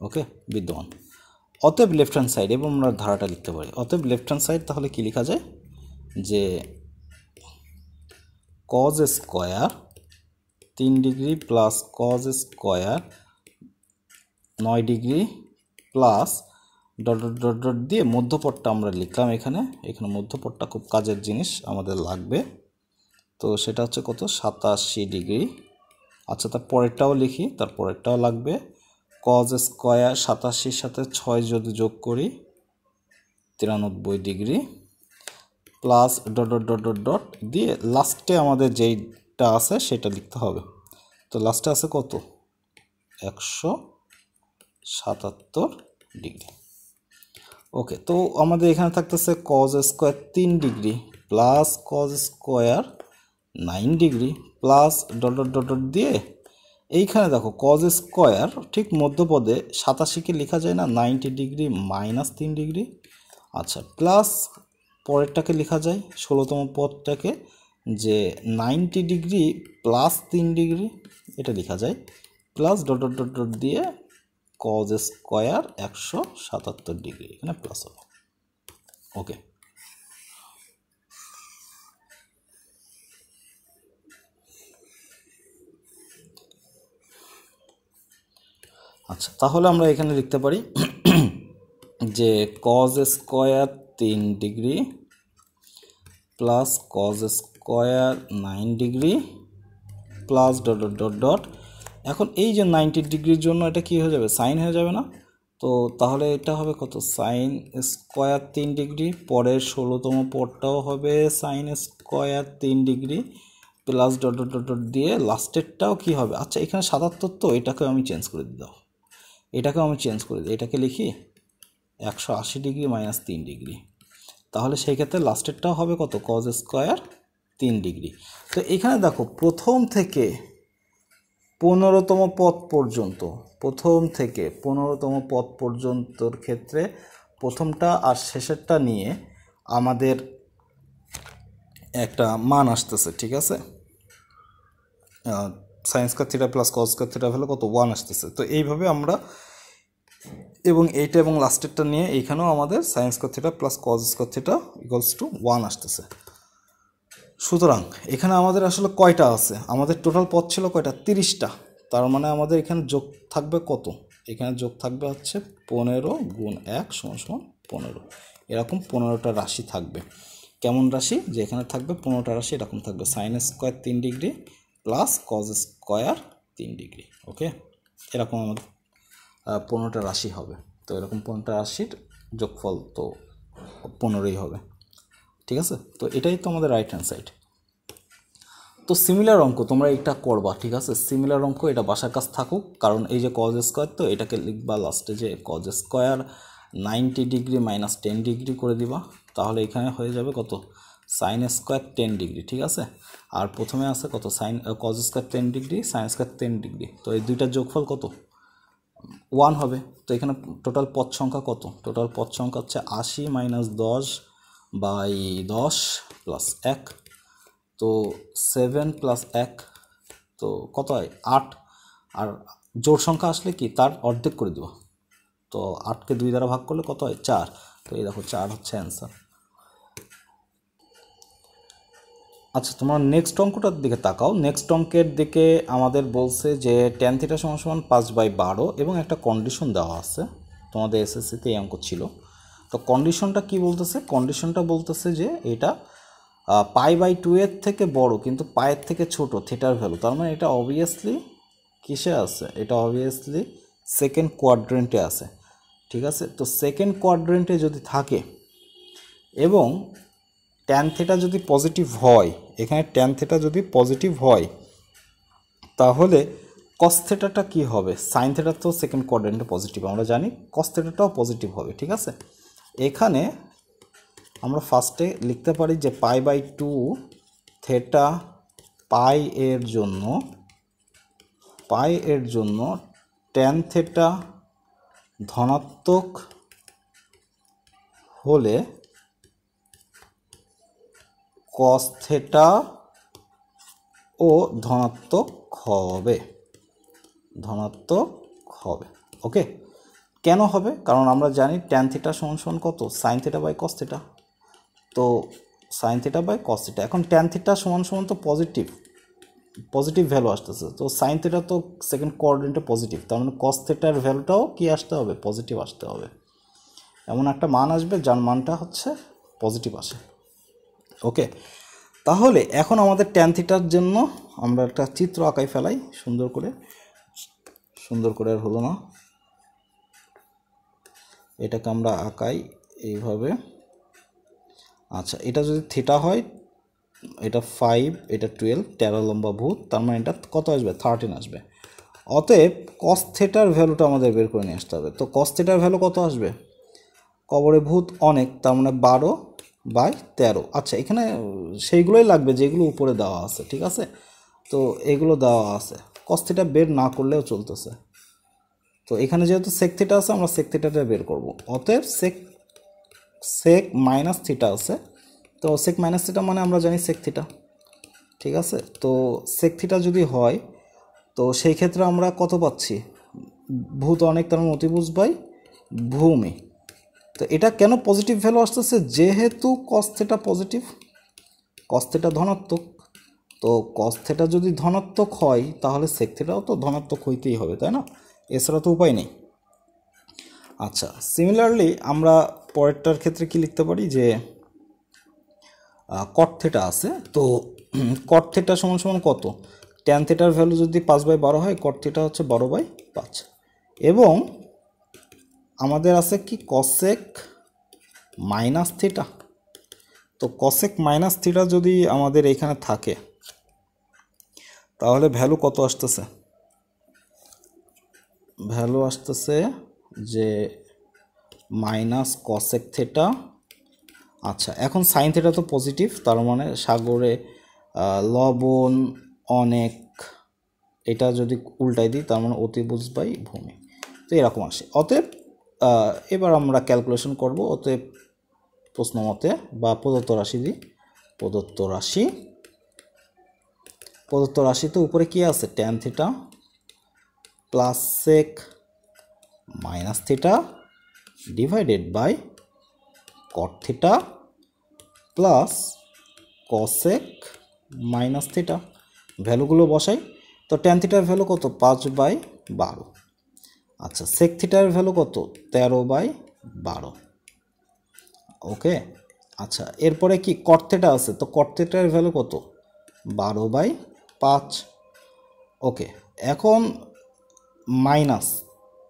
ওকে, বিদ্যমান, অতএব লেফট হ্যান্ড সাইড, এবং আমরা ধারাটা লিখতে পারি, অতএব লেফট হ্যান্ড সাইড, তাহলে কি লেখা যায়, যে cos square 3 degree plus cos square 9 degree plus dot dot dot dot দিয়ে মধ্যপদটা আমরা লিখলাম, এখানে মধ্যপদটা খুব কাজের জিনিস, আমাদের লাগবে, তো সেটা হচ্ছে কত, 87 ডিগ্রি। আচ্ছা তার পরেরটাও লিখি, তার পরেরটাও লাগবে, cos স্কোয়ার 87 সাথে 6 যদি যোগ করি 93 degree plus dot dot dot dot dot দিয়ে লাস্টে আমাদের যেইটা আছে সেটা লিখতে হবে, তো লাস্টে আছে কত, 177 ডিগ্রি। ওকে, তো আমাদের এখানে থাকতেছে cos square 3 degree plus cos square 9 degree plus dot dot dot dot দিয়ে এইখানে দেখো cos স্কোয়ার ঠিক মধ্যপদে 87কে লেখা যায় না, 90 ডিগ্রি - 3 ডিগ্রি, আচ্ছা প্লাস পরেরটাকে লেখা যায় 16তম পদটাকে যে 90 ডিগ্রি প্লাস 3 ডিগ্রি, এটা লেখা যায় plus dot dot dot dot দিয়ে কজ স্কোয়ার 177 ডিগ্রি, এখানে প্লাস হবে। ওকে, আচ্ছা তাহলে আমরা এখানে লিখতে পারি যে cause square 3 degree plus cos square 9 degree plus dot dot dot dot. এখন এই যে 90 ডিগ্রির জন্য এটা কি হয়ে যাবে, সাইন হয়ে যাবে না? তো তাহলে এটা হবে কত, সাইন স্কোয়ার 3 ডিগ্রি, পরের 16তম পদটাও হবে sine square 3 degree plus dot dot dot dot দিয়ে লাস্টেরটাও কি হবে, আচ্ছা এখানে 77, তো এটাকেও আমি চেঞ্জ করে দিই, এটাকেও আমি চেঞ্জ করে দিই, এটাকে লিখি 180 ডিগ্রি মাইনাস 3 ডিগ্রি। তাহলে সেই ক্ষেত্রে লাস্টেরটাও হবে কত, কজ স্কোয়ার 3 ডিগ্রি। তো এখানে দেখো প্রথম থেকে 15তম পদ পর্যন্ত, প্রথম থেকে 15তম পদ পর্যন্তর ক্ষেত্রে প্রথমটা আর শেষেরটা নিয়ে আমাদের একটা মান আসতেছে, ঠিক আছে? Sine square theta plus cause square theta হলো কত, 1 আসতেছে। তো এইভাবে আমরা, এবং এইটা এবং লাস্টেরটা নিয়ে এইখানেও আমাদের sine square theta plus cause square theta equals to 1 আসতেছে। সুতরাং এখানে আমাদের আসলে কয়টা আছে, আমাদের টোটাল পদ ছিল কয়টা, 30টা। তার মানে আমাদের এখানে যোগ থাকবে কত, এখানে যোগ থাকবে হচ্ছে 15 গুণ 1 সমান 15, এরকম 15টা রাশি থাকবে। কেমন রাশি, যে এখানে থাকবে 15টা রাশি এরকম থাকবে, sine square 3 degree plus cos square 3 degree. Okay, এরকম আমাদের 15টা রাশি হবে। তো এরকম 15টা রাশির যোগফল তো 15ই হবে, ঠিক আছে? তো এটাই তো আমাদের রাইট হ্যান্ড সাইড। তো সিমিলার অঙ্ক তোমরা এটা করবা, ঠিক আছে? সিমিলার অঙ্ক এটা বাসার কাজ থাকুক, কারণ এই যে কজ স্কোয়ার, তো এটাকে লিখবা লাস্টে যে cos square 90 degree minus 10 degree করে দিবা, তাহলে এখানে হয়ে যাবে কত, সাইন স্কোয়ার 10 ডিগ্রি, ঠিক আছে? আর প্রথমে আছে কত, sign cos square 10 degree sine square 10 degree, তো এই দুইটার যোগফল কত, 1 হবে। তো এখানে টোটাল পদ সংখ্যা কত, টোটাল পদ সংখ্যা হচ্ছে 80 মাইনাস 10 বাই 10 প্লাস 1, তো 7 প্লাস 1, তো কত হয় 8, আর জোড় সংখ্যা আসলে কি তার অর্ধেক করে দেবো, তো 8কে 2 দ্বারা ভাগ করলে কত হয় 4, তো এই দেখো 4 হচ্ছে অ্যান্সার। আচ্ছা তোমরা নেক্সট অঙ্কটার দিকে তাকাও। নেক্সট অঙ্কের দিকে আমাদের বলছে যে tan থিটা সমান 5/12 এবং একটা কন্ডিশন দেওয়া আছে, তোমাদের এসএসসিতে এই অঙ্ক ছিল। তো কন্ডিশনটা কি বলতেছে, কন্ডিশনটা বলতেছে যে এটা π/2 এর থেকে বড় কিন্তু পায়ের থেকে ছোট থিটার ভ্যালু, তার মানে এটা অবভিয়াসলি কিসে আছে, এটা অবভিয়াসলি সেকেন্ড কোয়াড্রেন্টে আছে, ঠিক আছে? তো সেকেন্ড কোয়াড্রেন্টে যদি থাকে এবং ট্যান থিটা যদি পজিটিভ হয়, এখানে ট্যান থিটা যদি পজিটিভ হয় তাহলে কস থিটাটা কী হবে, সাইন থিটা তো সেকেন্ড কোয়াড্রেন্টে পজিটিভ আমরা জানি, কস থিটাটাও পজিটিভ হবে, ঠিক আছে? এখানে আমরা ফার্স্টে লিখতে পারি যে π/2 থিটা পাই এর জন্য ট্যান থিটা ধনাত্মক হলে কস থিটা ও ধনাত্মক হবে, ওকে? কেন হবে, কারণ আমরা জানি ট্যান থিটা সমান কত, sine theta by cos theta, তো sine theta by cos theta. এখন ট্যান থিটা সমান তো পজিটিভ ভ্যালু আসতেছে, তো সাইন থিটা তো সেকেন্ড কোঅর্ডিনেটে পজিটিভ, তার মানে কস থিটার ভ্যালুটাও কি আসতে হবে, পজিটিভ আসতে হবে, এমন একটা মান আসবে যার মানটা হচ্ছে পজিটিভ আসে, ওকে? তাহলে এখন আমাদের ট্যান থিটার জন্য আমরা একটা চিত্র আঁকাই ফেলাই সুন্দর করে আর হলো না, এটাকে আমরা আঁকাই এইভাবে। আচ্ছা এটা যদি থিটা হয়, এটা 5, এটা 12, 13 লম্বা ভূত, তার মানে এটা কত আসবে, 13 আসবে। অতএব কস থিটার ভ্যালুটা আমাদের বের করে নিয়ে আসতে হবে। তো কস থিটার ভ্যালু কত আসবে, কবরে ভূত অনেক, তার মানে 12/13। আচ্ছা এখানে সেইগুলোই লাগবে যেগুলো উপরে দেওয়া আছে, ঠিক আছে? তো এগুলো দেওয়া আছে, কস থিটা বের না করলেও চলতেছে। তো এখানে যেহেতু সেক থিটা আছে আমরা সেক থিটাটা বের করব, অতএব সেক মাইনাস থিটা আছে, তো সেক মাইনাস থিটা মানে আমরা জানি সেক থিটা, ঠিক আছে। তো সেক থিটা যদি হয় তো সেই ক্ষেত্রে আমরা কত পাচ্ছি, ভূত অনেক তার মানে অতিভুজ বাই ভূমি। তো এটা কেন পজিটিভ ভ্যালু আসতেছে, যেহেতু cos theta positive, cos theta ধনাত্মক, তো কস থিটা যদি ধনাত্মক হয় তাহলে সেক থিটাও তো ধনাত্মক হইতেই হবে, তাই না? এছাড়া তো উপায় নেই। আচ্ছা, সিমিলারলি আমরা পরেরটার ক্ষেত্রে কি লিখতে পারি, যে কট থিটা আছে, তো কট থিটা সমান সমান কত, ট্যান থিটার ভ্যালু যদি 5/12 হয়, কট থিটা হচ্ছে 12/5। এবং আমাদের আছে কি কসেক মাইনাস থিটা। তো কসেক মাইনাস থিটা যদি আমাদের এখানে থাকে তাহলে ভ্যালু কত আসতেছে, ভ্যালু আসতেছে যে মাইনাস কসেক থিটা। আচ্ছা, এখন সাইন থিটা তো পজিটিভ, তার মানে সাগরে লবণ অনেক, এটা যদি উল্টাই দিই তার মানে অতিভুজ বাই ভূমি। তো এরকম আসে। অতএব এবার আমরা ক্যালকুলেশন করব। অতএব প্রশ্ন মতে বা প্রদত্ত রাশি দিই, প্রদত্ত রাশিতে উপরে কি আছে, tan theta plus sec minus theta divided by cot theta plus cosec minus theta. ভ্যালুগুলো বসাই। তো ট্যান থিটার ভ্যালু কত, 5/12। আচ্ছা, সেক থিটার ভ্যালু কত, 13/12। ওকে। আচ্ছা, এরপরে কি কট থিটা আছে, তো কট থিটার ভ্যালু কত, 12/5। ওকে, এখন মাইনাস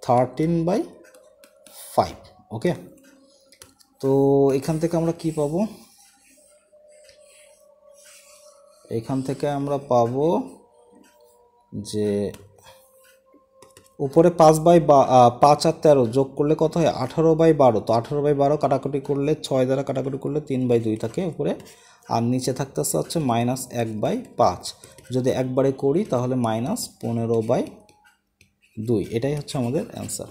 13/5। ওকে, তো এখান থেকে আমরা কি পাবো, এখান থেকে আমরা পাবো যে উপরে 5/5 আর 13 যোগ করলে কত হয়, 18/12। তো 18/12 কাটাকুটি করলে 6 দ্বারা কাটাকুটি করলে 3/2 থাকে উপরে, আর নিচে থাকতেছে হচ্ছে -1/5। যদি একবারে করি তাহলে -15/2। এটাই হচ্ছে আমাদের অ্যান্সার,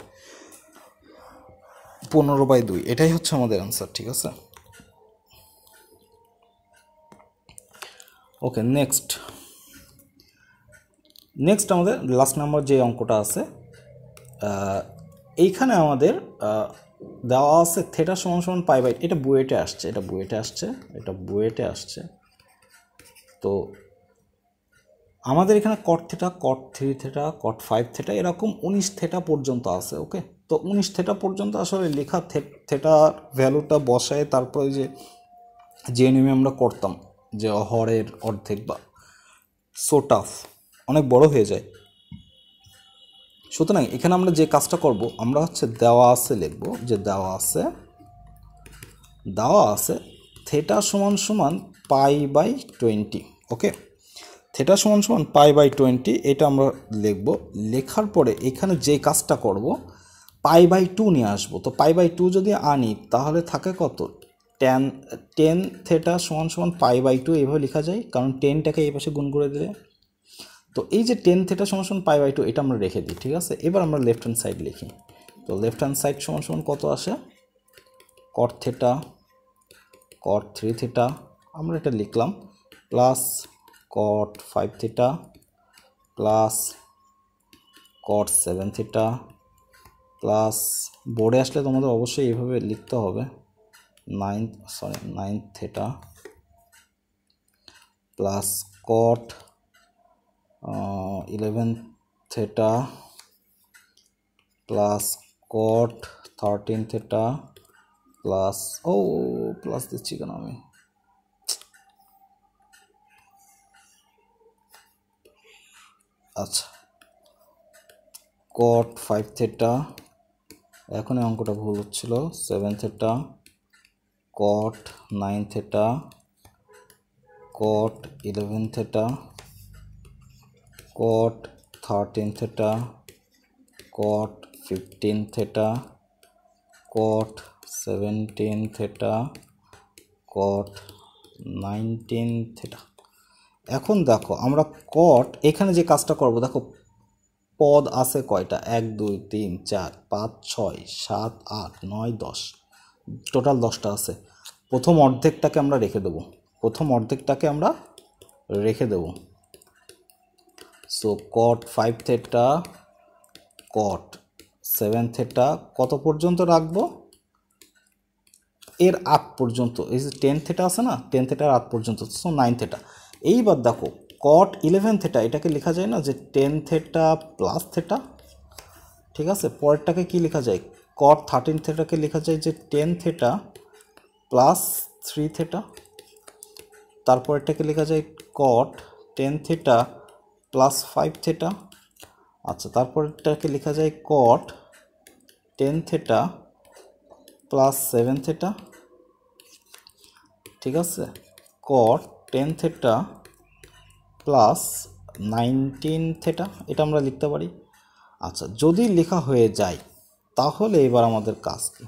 15/2 এটাই হচ্ছে আমাদের অ্যান্সার। ঠিক আছে। ওকে, নেক্সট আমাদের লাস্ট নাম্বার যে অঙ্কটা আছে, এইখানে আমাদের দেওয়া আছে থিটা সমান সমান π/, এটা বুয়েটে আসছে। তো আমাদের এখানে কট থিটা, কট 3 থিটা, কট 5 থিটা, এরকম 19 থিটা পর্যন্ত আছে। ওকে, তো 19 থিটা পর্যন্ত আসলে লেখা থিটার ভ্যালুটা বসায় তারপরে যে নিয়মে আমরা করতাম যে হরের অর্ধেক বা সো টাফ, অনেক বড় হয়ে যায়। সুতরাং এখানে আমরা যে কাজটা করব, আমরা হচ্ছে দেওয়া আছে লিখব, যে দেওয়া আছে থিটা সমান সমান π/20। ওকে, থিটা সমান সমান π/20, এটা আমরা লিখব। লেখার পরে এখানে যে কাজটা করব, π/2 নিয়ে আসবো। তো π/2 যদি আনি তাহলে থাকে কত, টেন থিটা সমান সমান π/2, এইভাবে লেখা যায়, কারণ 10টাকে এই পাশে গুণ করে দিলে। তো এই যে 10 থিটা সমান সমান π/2, এটা আমরা রেখে দিই। ঠিক আছে, এবার আমরা লেফট হ্যান্ড সাইড লিখি। তো লেফট হ্যান্ড সাইড সমান সমান কত আসে, কট থিটা, কট 3 থিটা, আমরা এটা লিখলাম, plus cot 5 theta plus cot 7 theta plus, বোর্ডে আসলে তোমাদের অবশ্যই এইভাবে লিখতে হবে, 9 theta plus cot 11 theta plus cot 13 theta plus, plus দিচ্ছি কেন আমি, আচ্ছা, কট 5 থিটা, এখন এই অঙ্কটা ভুল হচ্ছিল, 7 থিটা, কট 9 থিটা, কট 11 থিটা, কট 13 থিটা, কট 15 থিটা, কট 17 থিটা, কট 19 থিটা। এখন দেখো আমরা কট এখানে যে কাজটা করব, দেখো পদ আছে কয়টা, 1 2 3 4 5 6 7 8 9 10, টোটাল 10টা আছে। প্রথম অর্ধেকটাকে আমরা রেখে দেবো, প্রথম অর্ধেকটাকে আমরা রেখে দেব। সো কট 5 থেটা কট 7 থেটা কত পর্যন্ত রাখবো? এর আগ পর্যন্ত, এই যে 10 থেটা আছে না, 10 থেটার আগ পর্যন্ত, সো 9 থেটা। এইবার দেখো কট 11 থেটা, এটাকে লেখা যায় না যে 10 থেটা প্লাস থেটা, ঠিক আছে। পরেরটাকে কি লেখা যায়? কট 13 থেটাকে লেখা যায় যে 10 থেটা প্লাস 3 থেটা। তারপরেরটাকে লেখা যায় কট 10 থেটা প্লাস 5 থেটা। আচ্ছা, তারপরেরটাকে লেখা যায় কট 10 থেটা প্লাস 7 থেটা, ঠিক আছে। কট 10 থেটা প্লাস 19 থেটা, এটা আমরা লিখতে পারি। আচ্ছা, যদি লেখা হয়ে যায় তাহলে এবার আমাদের কাজ কি?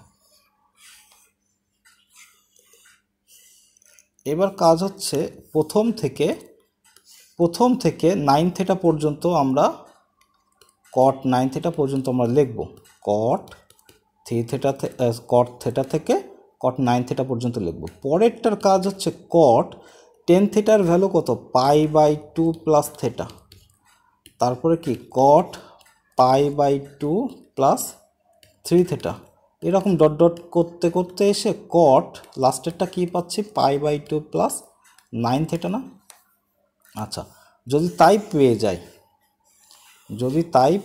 এবার কাজ হচ্ছে প্রথম থেকে 9 থেটা পর্যন্ত আমরা কট 9 থেটা পর্যন্ত আমরা লিখব। কট 3 থেটা কট থেটা থেকে কট 9 থেটা পর্যন্ত লিখব। পরেরটার কাজ হচ্ছে কট 10 থেটার ভ্যালু কত? π/2 প্লাস থেটা। তারপরে কি কট π/2 প্লাস 3 থেটা। এরকম ডট ডট করতে করতে এসে কট লাস্টেরটা কি পাচ্ছি? π/2 প্লাস 9 থেটা না? আচ্ছা, যদি তাই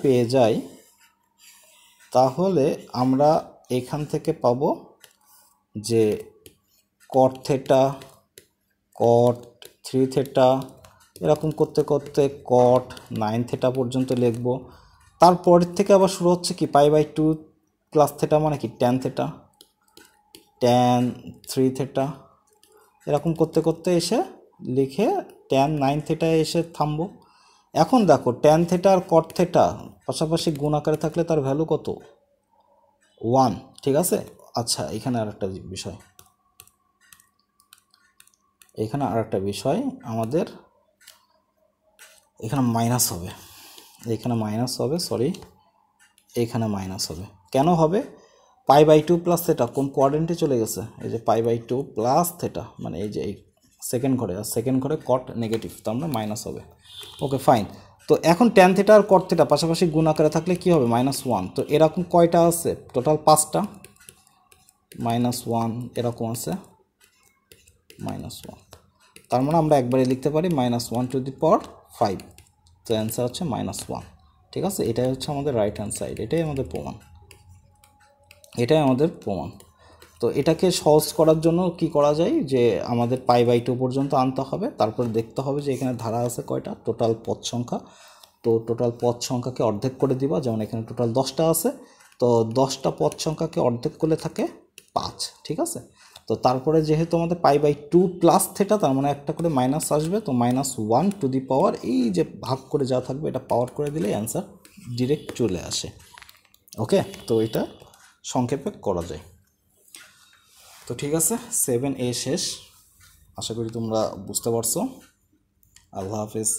পেয়ে যাই তাহলে আমরা এখান থেকে পাবো যে কট থেটা কট 3 থেটা এরকম করতে করতে কট 9 থেটা পর্যন্ত লিখব। তারপরের থেকে আবার শুরু হচ্ছে কি π/2 প্লাস থেটা, মানে কি tan থেটা, tan 3 থেটা, এরকম করতে করতে এসে লিখে tan 9 থেটায় এসে থামবো। এখন দেখো tan থেটা আর কট থেটা পাশাপাশি গুণ আকারে থাকলে তার ভ্যালু কত? 1, ঠিক আছে। আচ্ছা, এখানে আরেকটা বিষয়, আমাদের এখানে মাইনাস হবে, এখানে মাইনাস হবে। কেন হবে? π/2 প্লাস থেটা কোন কোয়াড্রেন্টে চলে গেছে? এই যে π/2 প্লাস থেটা, মানে এই যে এই সেকেন্ড ঘরে, আর সেকেন্ড ঘরে কট নেগেটিভ, তো আমরা মাইনাস হবে। ওকে, ফাইন। তো এখন ট্যান থেটা আর কট থেটা পাশাপাশি গুণ আকারে থাকলে কি হবে? -1। তো এরকম কয়টা আছে? টোটাল 5টা। -1 এরকম আছে, -1। তার মানে আমরা একবারে লিখতে পারি -1⁵। তো অ্যান্সার হচ্ছে -1, ঠিক আছে। এটাই হচ্ছে আমাদের রাইট হ্যান্ড সাইড, এটাই আমাদের প্রমাণ। তো এটাকে সহজ করার জন্য কি করা যায়, যে আমাদের π/2 পর্যন্ত আনতে হবে, তারপর দেখতে হবে যে এখানে ধারা আছে কয়টা, টোটাল পদ সংখ্যা। তো টোটাল পদ সংখ্যাকে অর্ধেক করে দিবা, যেমন এখানে টোটাল 10টা আছে, তো 10টা পদ সংখ্যাকে অর্ধেক করলে থাকে 5, ঠিক আছে। তো তারপরে যেহেতু আমাদের π/2 প্লাস থেটা, তার মানে একটা করে মাইনাস আসবে, তো -1⁵ এই যে ভাগ করে যা থাকবে এটা পাওয়ার করে দিলে অ্যান্সার ডিরেক্ট চলে আসে। ওকে, তো এটা সংক্ষেপে করা যায়। তো ঠিক আছে, 7A শেষ। আশা করি তোমরা বুঝতে পারছো। আল্লাহ হাফেজ।